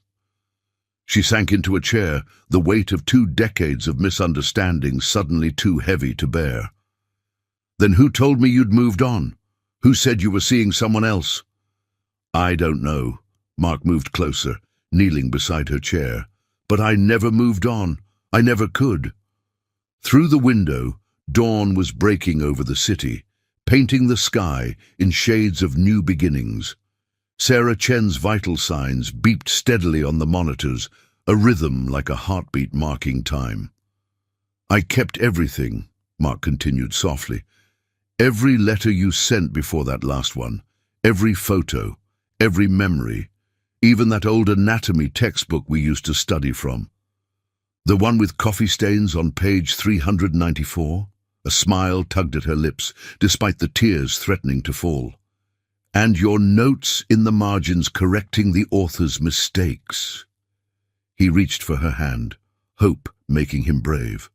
She sank into a chair, the weight of 2 decades of misunderstanding suddenly too heavy to bear. "Then who told me you'd moved on? Who said you were seeing someone else?" "I don't know." Mark moved closer, kneeling beside her chair. "But I never moved on. I never could." Through the window, dawn was breaking over the city, painting the sky in shades of new beginnings. Sarah Chen's vital signs beeped steadily on the monitors, a rhythm like a heartbeat marking time. "I kept everything," Mark continued softly. "Every letter you sent before that last one, every photo, every memory, even that old anatomy textbook we used to study from. The one with coffee stains on page 394? A smile tugged at her lips, despite the tears threatening to fall. "And your notes in the margins correcting the author's mistakes." He reached for her hand, hope making him brave.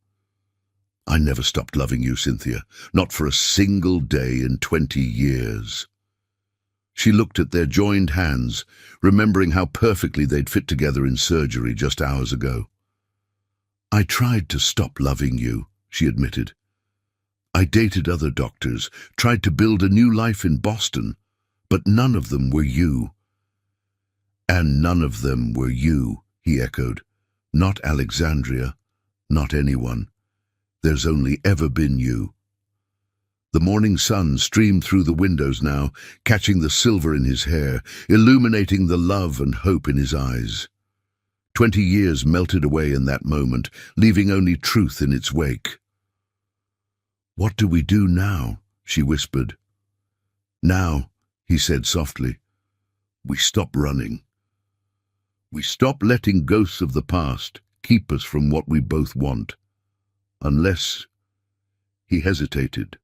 "I never stopped loving you, Cynthia, not for a single day in 20 years. She looked at their joined hands, remembering how perfectly they'd fit together in surgery just hours ago. "I tried to stop loving you," she admitted. "I dated other doctors, tried to build a new life in Boston, but none of them were you." "And none of them were you," he echoed. "Not Alexandria, not anyone. There's only ever been you." The morning sun streamed through the windows now, catching the silver in his hair, illuminating the love and hope in his eyes. 20 years melted away in that moment, leaving only truth in its wake. "What do we do now?" she whispered. "Now," he said softly, "we stop running. We stop letting ghosts of the past keep us from what we both want. Unless—" He hesitated.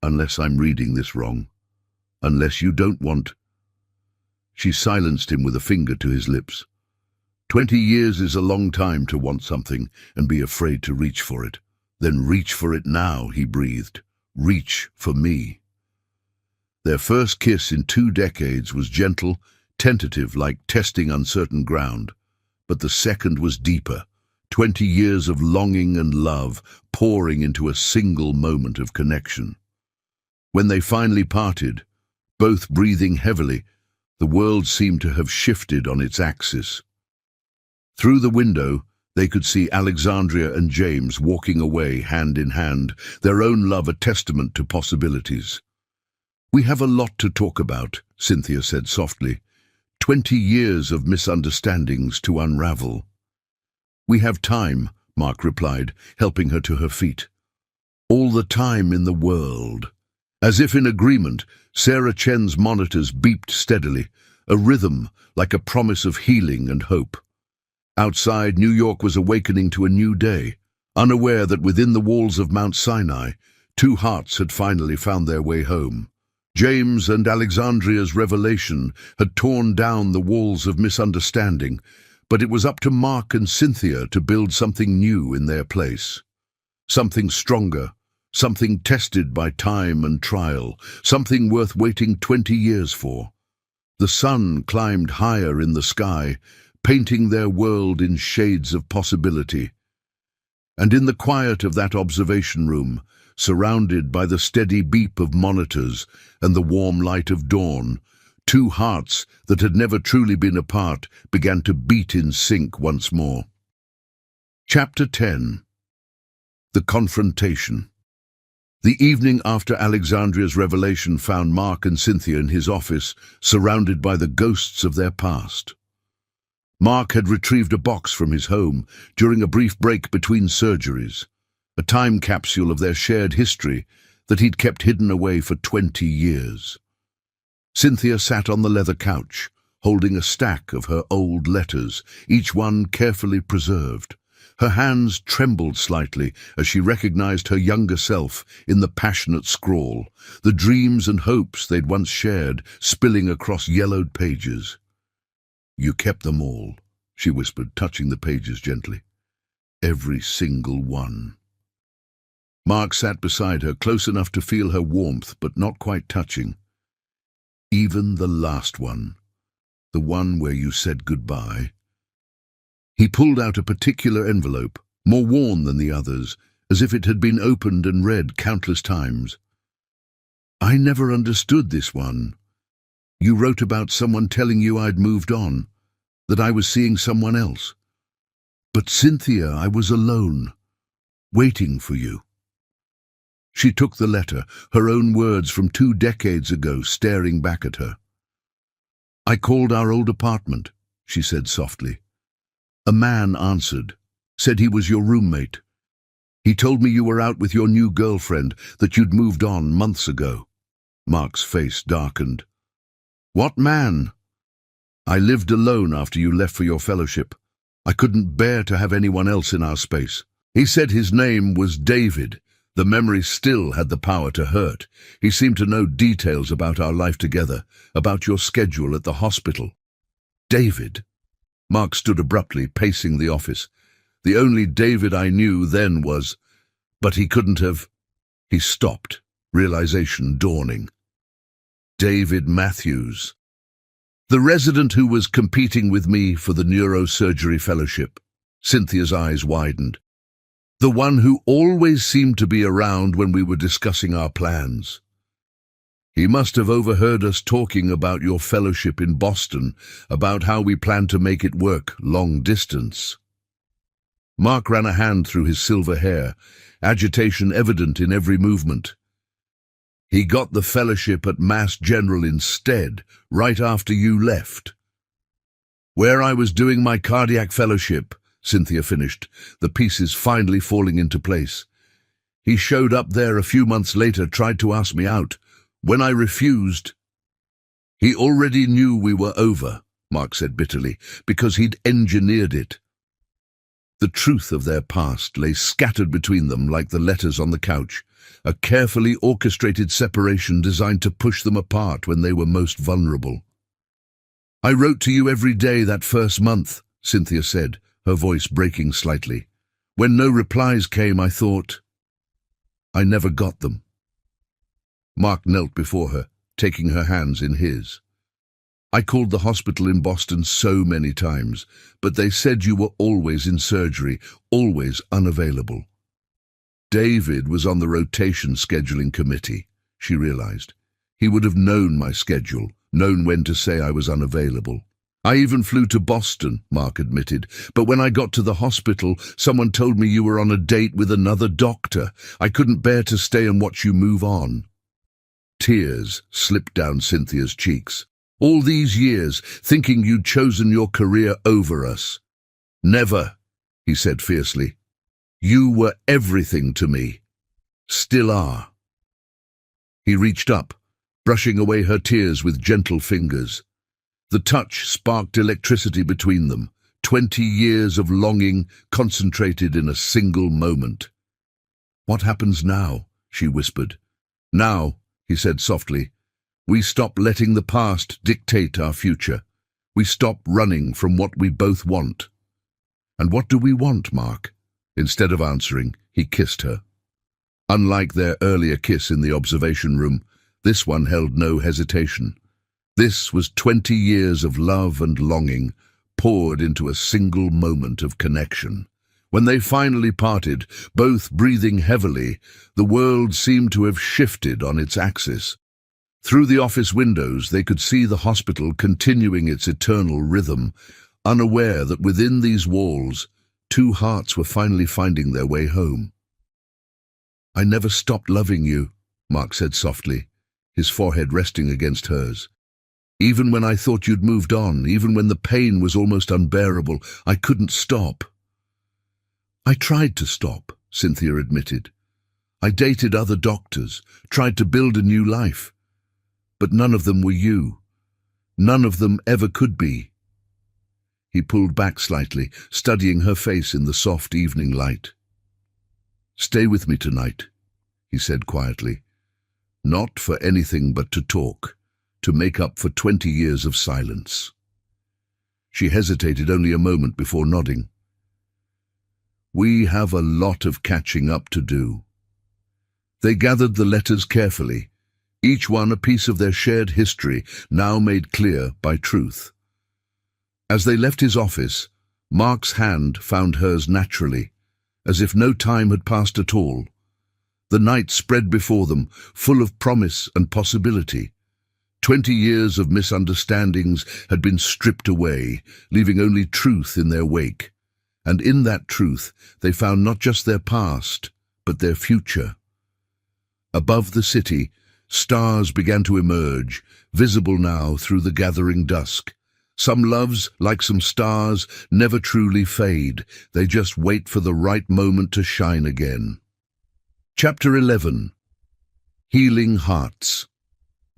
"Unless I'm reading this wrong. Unless you don't want—" She silenced him with a finger to his lips. 20 years is a long time to want something and be afraid to reach for it. Then reach for it now, he breathed. Reach for me. Their first kiss in 2 decades was gentle, tentative, like testing uncertain ground. But the second was deeper, 20 years of longing and love pouring into a single moment of connection. When they finally parted, both breathing heavily, the world seemed to have shifted on its axis. Through the window, they could see Alexandria and James walking away hand in hand, their own love a testament to possibilities. "We have a lot to talk about," Cynthia said softly. 20 years of misunderstandings to unravel." "We have time," Mark replied, helping her to her feet. "All the time in the world." As if in agreement, Sarah Chen's monitors beeped steadily, a rhythm like a promise of healing and hope. Outside, New York was awakening to a new day, unaware that within the walls of Mount Sinai, 2 hearts had finally found their way home. James and Alexandria's revelation had torn down the walls of misunderstanding, but it was up to Mark and Cynthia to build something new in their place. Something stronger, something tested by time and trial, something worth waiting 20 years for. The sun climbed higher in the sky, painting their world in shades of possibility. And in the quiet of that observation room, surrounded by the steady beep of monitors and the warm light of dawn, 2 hearts that had never truly been apart began to beat in sync once more. Chapter 10. The Confrontation. The evening after Alexandria's revelation found Mark and Cynthia in his office, surrounded by the ghosts of their past. Mark had retrieved a box from his home during a brief break between surgeries, a time capsule of their shared history that he'd kept hidden away for 20 years. Cynthia sat on the leather couch, holding a stack of her old letters, each one carefully preserved. Her hands trembled slightly as she recognized her younger self in the passionate scrawl, the dreams and hopes they'd once shared spilling across yellowed pages. "You kept them all," she whispered, touching the pages gently. "Every single one." Mark sat beside her, close enough to feel her warmth, but not quite touching. "Even the last one, the one where you said goodbye." He pulled out a particular envelope, more worn than the others, as if it had been opened and read countless times. "I never understood this one. You wrote about someone telling you I'd moved on, that I was seeing someone else. But Cynthia, I was alone, waiting for you." She took the letter, her own words from 2 decades ago staring back at her. "I called our old apartment," she said softly. "A man answered, said he was your roommate. He told me you were out with your new girlfriend, that you'd moved on months ago." Mark's face darkened. "What man?" "I lived alone after you left for your fellowship. I couldn't bear to have anyone else in our space. He said his name was David." The memory still had the power to hurt. He seemed to know details about our life together, about your schedule at the hospital. "David?" Mark stood abruptly, pacing the office. "The only David I knew then was—" But he couldn't have— He stopped, realization dawning. David Matthews. The resident who was competing with me for the neurosurgery fellowship. Cynthia's eyes widened. The one who always seemed to be around when we were discussing our plans. He must have overheard us talking about your fellowship in Boston, about how we planned to make it work long distance. Mark ran a hand through his silver hair, agitation evident in every movement. "He got the fellowship at Mass General instead, right after you left." "Where I was doing my cardiac fellowship," Cynthia finished, the pieces finally falling into place. "He showed up there a few months later, tried to ask me out. When I refused—" "He already knew we were over," Mark said bitterly, "because he'd engineered it." The truth of their past lay scattered between them like the letters on the couch, a carefully orchestrated separation designed to push them apart when they were most vulnerable. "I wrote to you every day that first month," Cynthia said, her voice breaking slightly. "When no replies came, I thought—" I never got them. Mark knelt before her, taking her hands in his. I called the hospital in Boston so many times, but they said you were always in surgery, always unavailable. David was on the rotation scheduling committee, she realized. He would have known my schedule, known when to say I was unavailable. I even flew to Boston, Mark admitted, but when I got to the hospital, someone told me you were on a date with another doctor. I couldn't bear to stay and watch you move on. Tears slipped down Cynthia's cheeks. All these years, thinking you'd chosen your career over us. Never, he said fiercely. You were everything to me. Still are. He reached up, brushing away her tears with gentle fingers. The touch sparked electricity between them, 20 years of longing concentrated in a single moment. What happens now? She whispered. Now, he said softly, we stop letting the past dictate our future. We stop running from what we both want. And what do we want, Mark? Instead of answering, he kissed her. Unlike their earlier kiss in the observation room, this one held no hesitation. This was 20 years of love and longing, poured into a single moment of connection. When they finally parted, both breathing heavily, the world seemed to have shifted on its axis. Through the office windows, they could see the hospital continuing its eternal rhythm, unaware that within these walls, two hearts were finally finding their way home. I never stopped loving you, Mark said softly, his forehead resting against hers. Even when I thought you'd moved on, even when the pain was almost unbearable, I couldn't stop. I tried to stop, Cynthia admitted. I dated other doctors, tried to build a new life. But none of them were you. None of them ever could be. He pulled back slightly, studying her face in the soft evening light. Stay with me tonight, he said quietly. Not for anything but to talk, to make up for 20 years of silence. She hesitated only a moment before nodding. We have a lot of catching up to do. They gathered the letters carefully, each one a piece of their shared history, now made clear by truth. As they left his office, Mark's hand found hers naturally, as if no time had passed at all. The night spread before them, full of promise and possibility. 20 years of misunderstandings had been stripped away, leaving only truth in their wake. And in that truth, they found not just their past, but their future. Above the city, stars began to emerge, visible now through the gathering dusk. Some loves, like some stars, never truly fade. They just wait for the right moment to shine again. Chapter 11. Healing Hearts.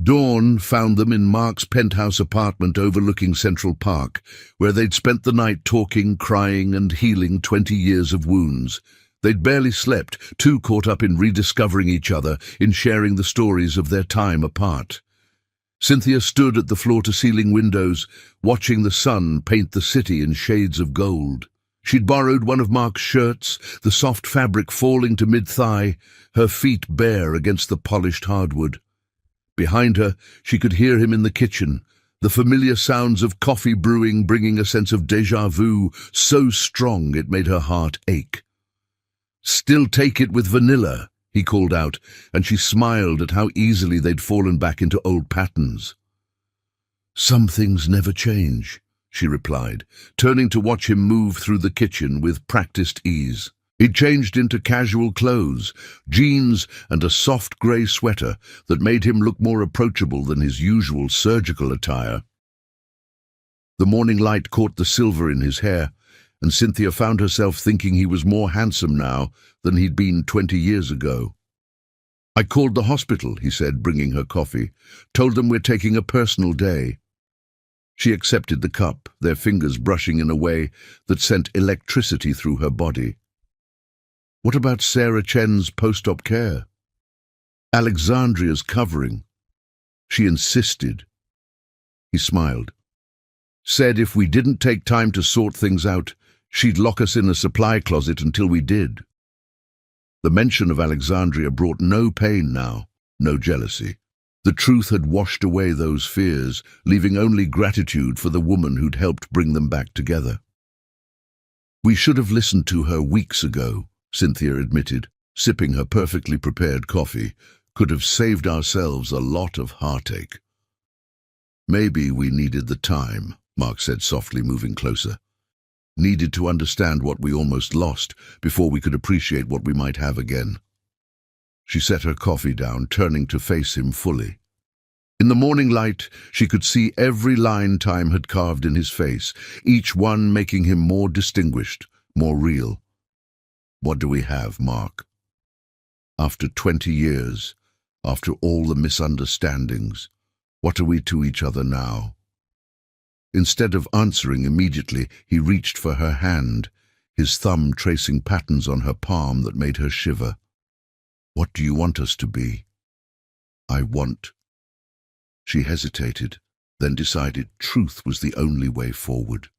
Dawn found them in Mark's penthouse apartment overlooking Central Park, where they'd spent the night talking, crying, and healing 20 years of wounds. They'd barely slept, too caught up in rediscovering each other, in sharing the stories of their time apart. Cynthia stood at the floor-to-ceiling windows, watching the sun paint the city in shades of gold. She'd borrowed one of Mark's shirts, the soft fabric falling to mid-thigh, her feet bare against the polished hardwood. Behind her, she could hear him in the kitchen, the familiar sounds of coffee brewing bringing a sense of déjà vu so strong it made her heart ache. "Still take it with vanilla," he called out, and she smiled at how easily they'd fallen back into old patterns. "Some things never change," she replied, turning to watch him move through the kitchen with practiced ease. He'd changed into casual clothes, jeans and a soft grey sweater that made him look more approachable than his usual surgical attire. The morning light caught the silver in his hair, and Cynthia found herself thinking he was more handsome now than he'd been 20 years ago. "I called the hospital," he said, bringing her coffee. "Told them we're taking a personal day." She accepted the cup, their fingers brushing in a way that sent electricity through her body. "What about Sarah Chen's post-op care? Alexandria's covering." She insisted. He smiled. "Said if we didn't take time to sort things out, she'd lock us in a supply closet until we did." The mention of Alexandria brought no pain now, no jealousy. The truth had washed away those fears, leaving only gratitude for the woman who'd helped bring them back together. "We should have listened to her weeks ago," Cynthia admitted, sipping her perfectly prepared coffee. "Could have saved ourselves a lot of heartache." "Maybe we needed the time," Mark said softly, moving closer. "Needed to understand what we almost lost before we could appreciate what we might have again." She set her coffee down, turning to face him fully. In the morning light, she could see every line time had carved in his face, each one making him more distinguished, more real. "What do we have, Mark? After 20 years, after all the misunderstandings, what are we to each other now?" Instead of answering immediately, he reached for her hand, his thumb tracing patterns on her palm that made her shiver. "What do you want us to be?" "I want—" She hesitated, then decided truth was the only way forward.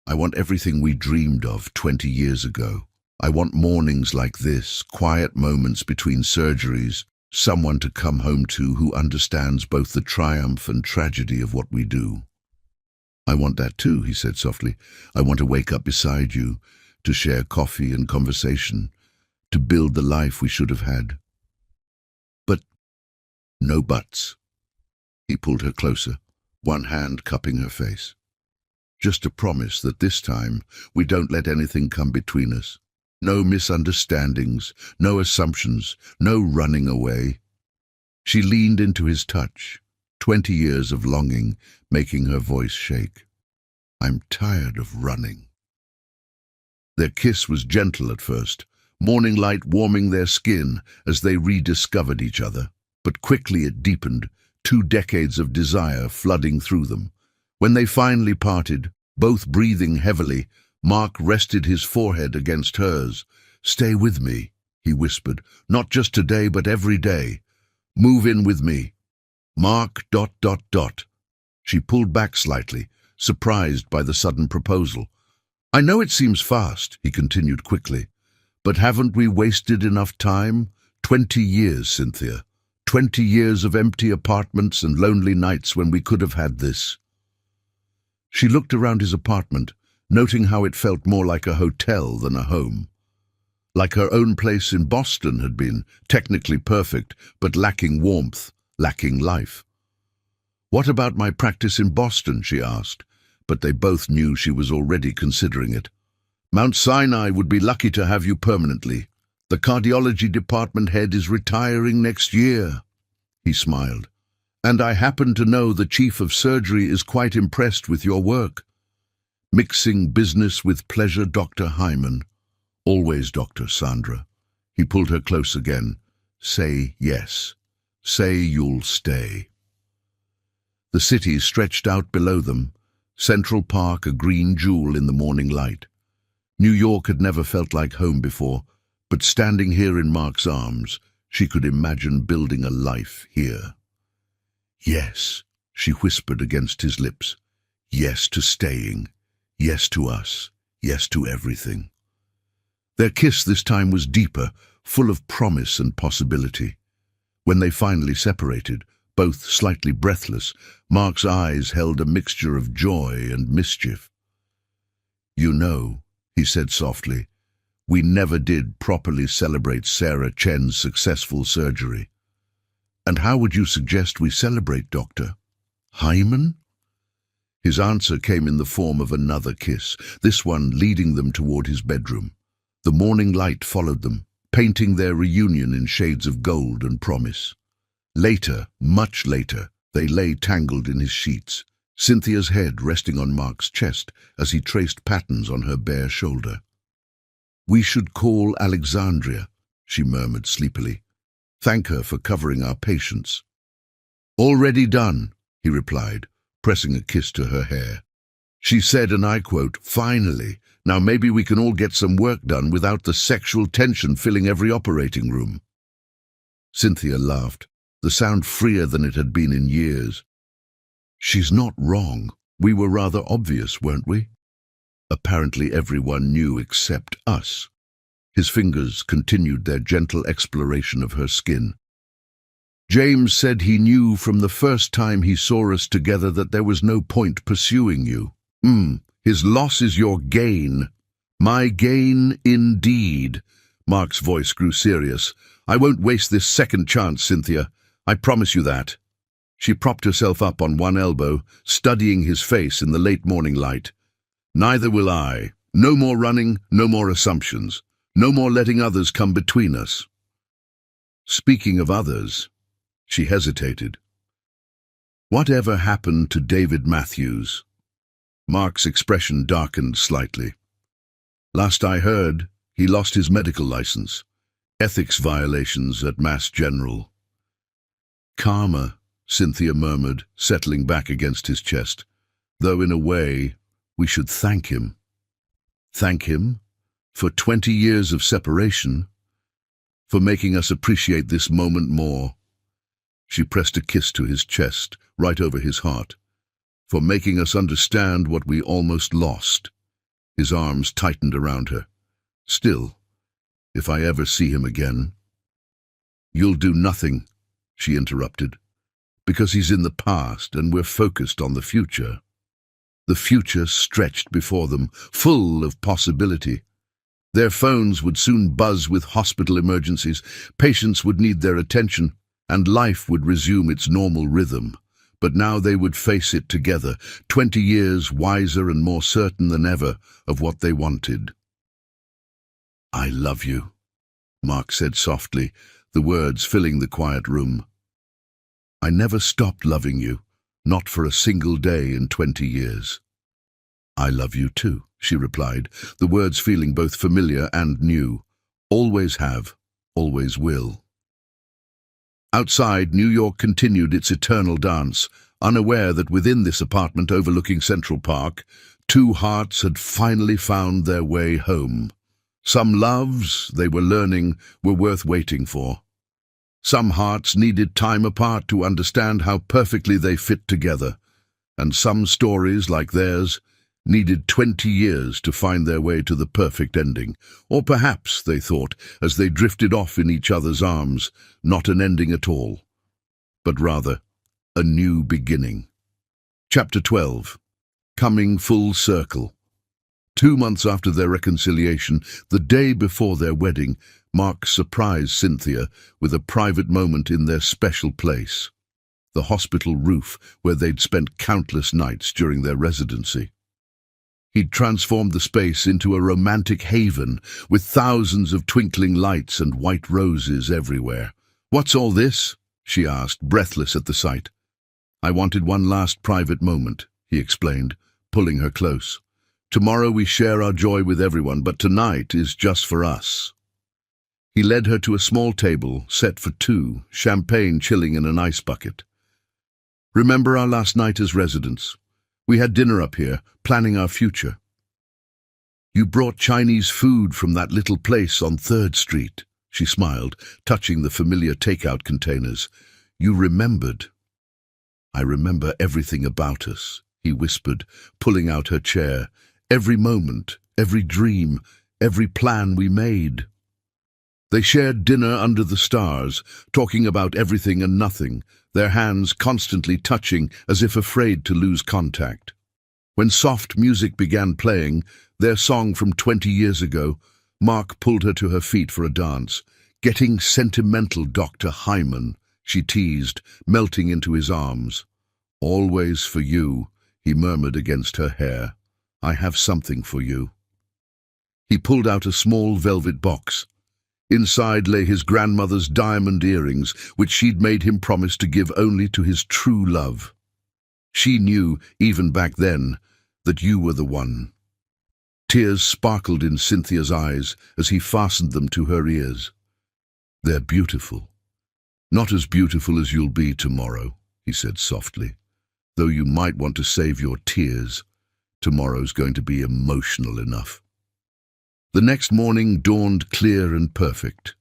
"I want everything we dreamed of 20 years ago. I want mornings like this, quiet moments between surgeries, someone to come home to who understands both the triumph and tragedy of what we do." "I want that too," he said softly. "I want to wake up beside you, to share coffee and conversation, to build the life we should have had." "But—" "No buts." He pulled her closer, one hand cupping her face. "Just a promise that this time we don't let anything come between us. No misunderstandings, no assumptions, no running away." She leaned into his touch, 20 years of longing making her voice shake. "I'm tired of running." Their kiss was gentle at first, morning light warming their skin as they rediscovered each other. But quickly it deepened, 2 decades of desire flooding through them. When they finally parted, both breathing heavily, Mark rested his forehead against hers. "Stay with me," he whispered, "not just today but every day. Move in with me. Mark... ... She pulled back slightly, surprised by the sudden proposal. "I know it seems fast," he continued quickly, "but haven't we wasted enough time? 20 years, Cynthia. 20 years of empty apartments and lonely nights when we could have had this." She looked around his apartment, noting how it felt more like a hotel than a home. Like her own place in Boston had been, technically perfect, but lacking warmth, lacking life. "What about my practice in Boston?" she asked, but they both knew she was already considering it. "Mount Sinai would be lucky to have you permanently. The cardiology department head is retiring next year." He smiled. "And I happen to know the chief of surgery is quite impressed with your work. Mixing business with pleasure, Dr. Hyman." "Always, Dr. Sandra." He pulled her close again. "Say yes. Say you'll stay." The city stretched out below them, Central Park a green jewel in the morning light. New York had never felt like home before, but standing here in Mark's arms, she could imagine building a life here. "Yes," she whispered against his lips. "Yes to staying. Yes to us. Yes to everything." Their kiss this time was deeper, full of promise and possibility. When they finally separated, both slightly breathless, Mark's eyes held a mixture of joy and mischief. "You know," he said softly, "we never did properly celebrate Sarah Chen's successful surgery. And how would you suggest we celebrate, Doctor? Hyman?" His answer came in the form of another kiss, this one leading them toward his bedroom. The morning light followed them, painting their reunion in shades of gold and promise. Later, much later, they lay tangled in his sheets, Cynthia's head resting on Mark's chest as he traced patterns on her bare shoulder. "We should call Alexandria," she murmured sleepily. "Thank her for covering our patients." "Already done," he replied, pressing a kiss to her hair. She said, and I quote, "Finally, now maybe we can all get some work done without the sexual tension filling every operating room." Cynthia laughed, the sound freer than it had been in years. "She's not wrong. We were rather obvious, weren't we?" "Apparently everyone knew except us." His fingers continued their gentle exploration of her skin. James said he knew from the first time he saw us together that there was no point pursuing you. His loss is your gain. My gain indeed. Mark's voice grew serious. I won't waste this second chance, Cynthia. I promise you that. She propped herself up on one elbow, studying his face in the late morning light. Neither will I. No more running, no more assumptions. No more letting others come between us. Speaking of others, she hesitated. Whatever happened to David Matthews? Mark's expression darkened slightly. Last I heard, he lost his medical license. Ethics violations at Mass General. Karma, Cynthia murmured, settling back against his chest. Though in a way, we should thank him. Thank him? For 20 years of separation? For making us appreciate this moment more? She pressed a kiss to his chest, right over his heart. For making us understand what we almost lost. His arms tightened around her. Still, if I ever see him again... You'll do nothing, she interrupted, because he's in the past and we're focused on the future. The future stretched before them, full of possibility. Their phones would soon buzz with hospital emergencies, patients would need their attention, and life would resume its normal rhythm. But now they would face it together, 20 years wiser and more certain than ever of what they wanted. I love you, Mark said softly, the words filling the quiet room. I never stopped loving you, not for a single day in 20 years. I love you too, she replied, the words feeling both familiar and new. Always have, always will. Outside, New York continued its eternal dance, unaware that within this apartment overlooking Central Park, two hearts had finally found their way home. Some loves, they were learning, were worth waiting for. Some hearts needed time apart to understand how perfectly they fit together, and some stories, like theirs, needed 20 years to find their way to the perfect ending. Or perhaps, they thought, as they drifted off in each other's arms, not an ending at all, but rather a new beginning. Chapter 12. Coming Full Circle. 2 months after their reconciliation, the day before their wedding, Mark surprised Cynthia with a private moment in their special place, the hospital roof where they'd spent countless nights during their residency. He'd transformed the space into a romantic haven with thousands of twinkling lights and white roses everywhere. What's all this? She asked, breathless at the sight. I wanted one last private moment, he explained, pulling her close. Tomorrow we share our joy with everyone, but tonight is just for us. He led her to a small table, set for two, champagne chilling in an ice bucket. Remember our last night as residents? We had dinner up here, planning our future. You brought Chinese food from that little place on 3rd Street, she smiled, touching the familiar takeout containers. You remembered. I remember everything about us, he whispered, pulling out her chair. Every moment, every dream, every plan we made. They shared dinner under the stars, talking about everything and nothing, their hands constantly touching as if afraid to lose contact. When soft music began playing, their song from 20 years ago, Mark pulled her to her feet for a dance. Getting sentimental, Dr. Hyman, she teased, melting into his arms. Always for you, he murmured against her hair. I have something for you. He pulled out a small velvet box. Inside lay his grandmother's diamond earrings, which she'd made him promise to give only to his true love. She knew, even back then, that you were the one. Tears sparkled in Cynthia's eyes as he fastened them to her ears. They're beautiful. Not as beautiful as you'll be tomorrow, he said softly. Though you might want to save your tears, tomorrow's going to be emotional enough. The next morning dawned clear and perfect.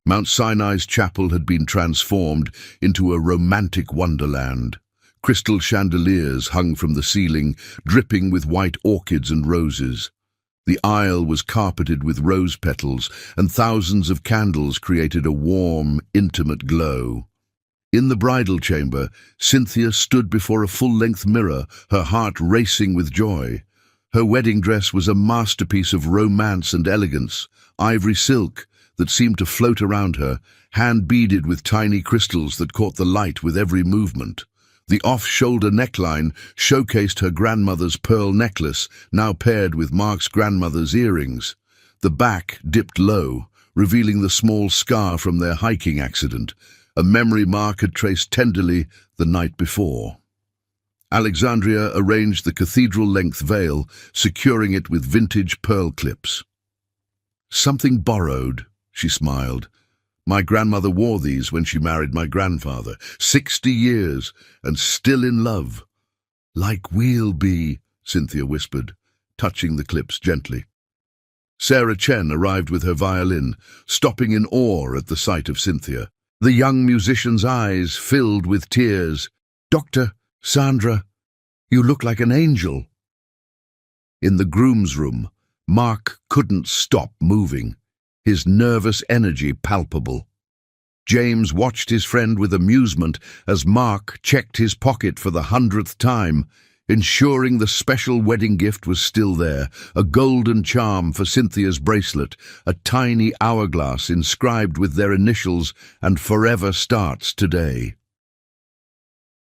Mount Sinai's chapel had been transformed into a romantic wonderland. Crystal chandeliers hung from the ceiling, dripping with white orchids and roses. The aisle was carpeted with rose petals, and thousands of candles created a warm, intimate glow. In the bridal chamber, Cynthia stood before a full-length mirror, her heart racing with joy. Her wedding dress was a masterpiece of romance and elegance, ivory silk that seemed to float around her, hand-beaded with tiny crystals that caught the light with every movement. The off-shoulder neckline showcased her grandmother's pearl necklace, now paired with Mark's grandmother's earrings. The back dipped low, revealing the small scar from their hiking accident, a memory Mark had traced tenderly the night before. Alexandria arranged the cathedral-length veil, securing it with vintage pearl clips. "Something borrowed," she smiled. "My grandmother wore these when she married my grandfather. 60 years, and still in love." "Like we'll be," Cynthia whispered, touching the clips gently. Sarah Chen arrived with her violin, stopping in awe at the sight of Cynthia. The young musician's eyes filled with tears. "Dr. Sandra, you look like an angel." In the groom's room, Mark couldn't stop moving, his nervous energy palpable. James watched his friend with amusement as Mark checked his pocket for the 100th time, ensuring the special wedding gift was still there, a golden charm for Cynthia's bracelet, a tiny hourglass inscribed with their initials, and "Forever starts today."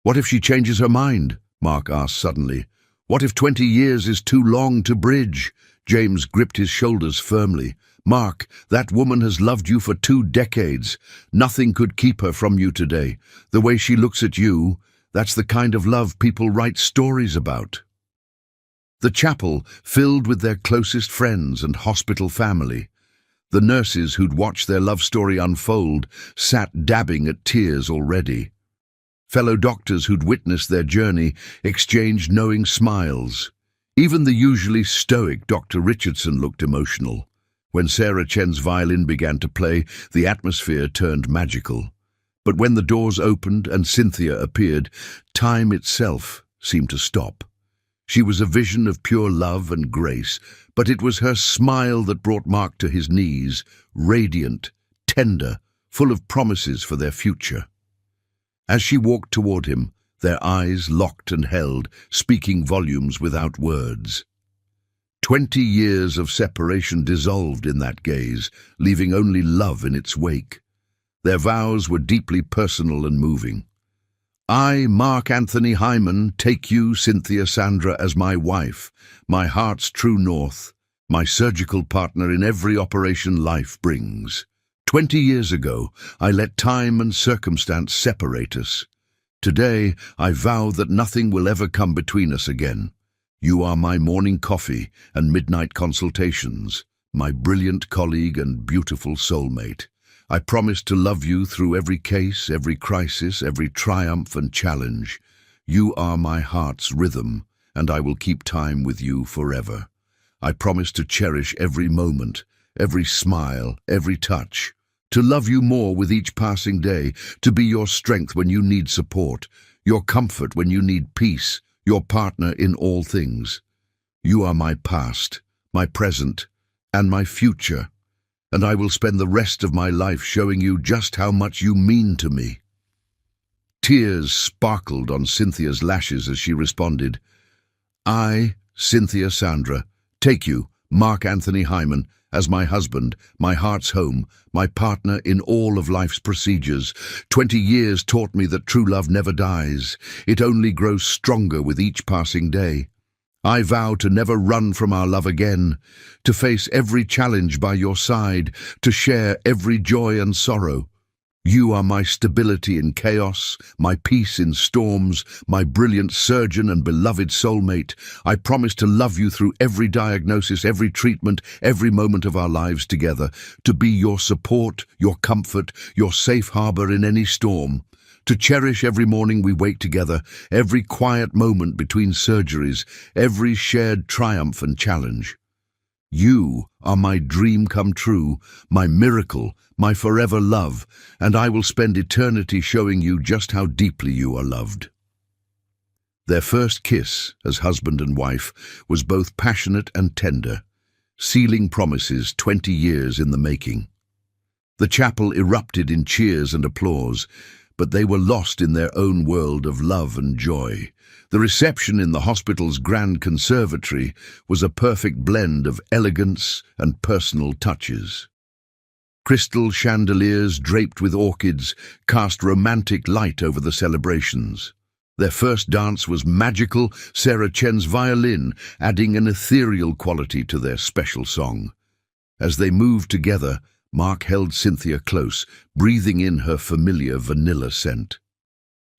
"What if she changes her mind?" Mark asked suddenly. "What if 20 years is too long to bridge?" James gripped his shoulders firmly. "Mark, that woman has loved you for 2 decades. Nothing could keep her from you today. The way she looks at you, that's the kind of love people write stories about." The chapel filled with their closest friends and hospital family. The nurses who'd watched their love story unfold sat dabbing at tears already. Fellow doctors who'd witnessed their journey exchanged knowing smiles. Even the usually stoic Dr. Richardson looked emotional. When Sarah Chen's violin began to play, the atmosphere turned magical. But when the doors opened and Cynthia appeared, time itself seemed to stop. She was a vision of pure love and grace, but it was her smile that brought Mark to his knees, radiant, tender, full of promises for their future. As she walked toward him, their eyes locked and held, speaking volumes without words. 20 years of separation dissolved in that gaze, leaving only love in its wake. Their vows were deeply personal and moving. "I, Mark Anthony Hyman, take you, Cynthia Sandra, as my wife, my heart's true north, my surgical partner in every operation life brings. 20 years ago, I let time and circumstance separate us. Today, I vow that nothing will ever come between us again. You are my morning coffee and midnight consultations, my brilliant colleague and beautiful soulmate. I promise to love you through every case, every crisis, every triumph and challenge. You are my heart's rhythm, and I will keep time with you forever. I promise to cherish every moment, every smile, every touch, to love you more with each passing day, to be your strength when you need support, your comfort when you need peace, your partner in all things. You are my past, my present, and my future, and I will spend the rest of my life showing you just how much you mean to me." Tears sparkled on Cynthia's lashes as she responded, "I, Cynthia Sandra, take you, Mark Anthony Hyman, as my husband, my heart's home, my partner in all of life's procedures. 20 years taught me that true love never dies. It only grows stronger with each passing day. I vow to never run from our love again, to face every challenge by your side, to share every joy and sorrow. You are my stability in chaos, my peace in storms, my brilliant surgeon and beloved soulmate. I promise to love you through every diagnosis, every treatment, every moment of our lives together, to be your support, your comfort, your safe harbor in any storm, to cherish every morning we wake together, every quiet moment between surgeries, every shared triumph and challenge. You are my dream come true, my miracle, my forever love, and I will spend eternity showing you just how deeply you are loved." Their first kiss as husband and wife was both passionate and tender. sealing promises 20 years in the making. The chapel erupted in cheers and applause, but they were lost in their own world of love and joy. The reception in the hospital's grand conservatory was a perfect blend of elegance and personal touches. Crystal chandeliers draped with orchids cast romantic light over the celebrations. Their first dance was magical, Sarah Chen's violin adding an ethereal quality to their special song. As they moved together, Mark held Cynthia close, breathing in her familiar vanilla scent.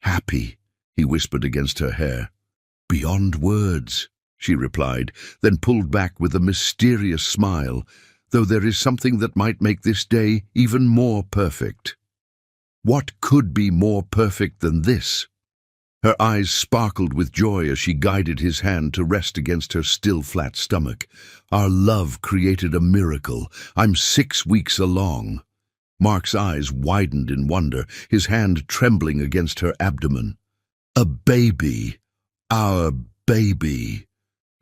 "Happy," he whispered against her hair. "Beyond words," she replied, then pulled back with a mysterious smile, "though there is something that might make this day even more perfect." What could be more perfect than this? Her eyes sparkled with joy as she guided his hand to rest against her still flat stomach. "Our love created a miracle. I'm 6 weeks along." Mark's eyes widened in wonder, his hand trembling against her abdomen. "A baby. Our baby."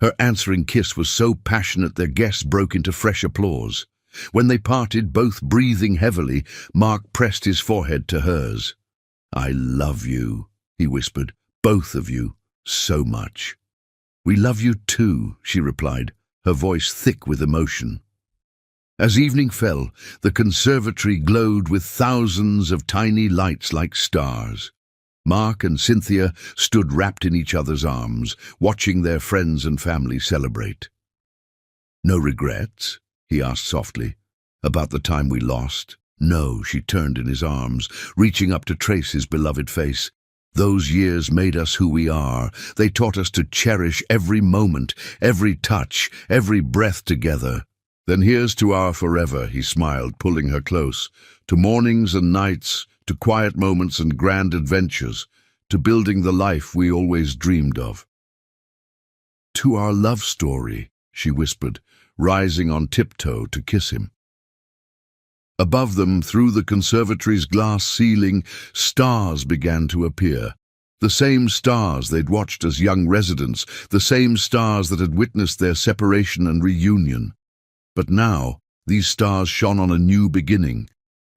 Her answering kiss was so passionate their guests broke into fresh applause. When they parted, both breathing heavily, Mark pressed his forehead to hers. "I love you," he whispered, "both of you, so much." "We love you too," she replied, her voice thick with emotion. As evening fell, the conservatory glowed with thousands of tiny lights like stars. Mark and Cynthia stood wrapped in each other's arms, watching their friends and family celebrate. "No regrets?" he asked softly. "About the time we lost?" "No," she turned in his arms, reaching up to trace his beloved face. "Those years made us who we are. They taught us to cherish every moment, every touch, every breath together." "Then here's to our forever," he smiled, pulling her close. "To mornings and nights, to quiet moments and grand adventures, to building the life we always dreamed of." "To our love story," she whispered, rising on tiptoe to kiss him. Above them, through the conservatory's glass ceiling, stars began to appear. The same stars they'd watched as young residents, the same stars that had witnessed their separation and reunion. But now, these stars shone on a new beginning.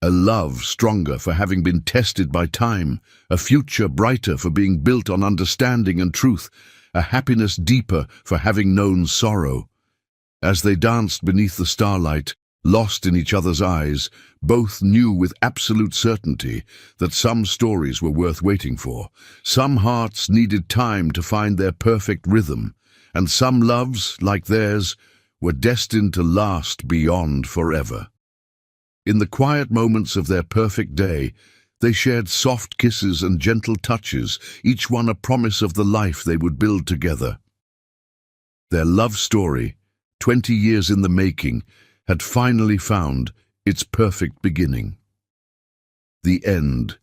A love stronger for having been tested by time, a future brighter for being built on understanding and truth, a happiness deeper for having known sorrow. As they danced beneath the starlight, lost in each other's eyes, both knew with absolute certainty that some stories were worth waiting for. Some hearts needed time to find their perfect rhythm, and some loves, like theirs, were destined to last beyond forever. In the quiet moments of their perfect day, they shared soft kisses and gentle touches, each one a promise of the life they would build together. Their love story, 20 years in the making, had finally found its perfect beginning. The end.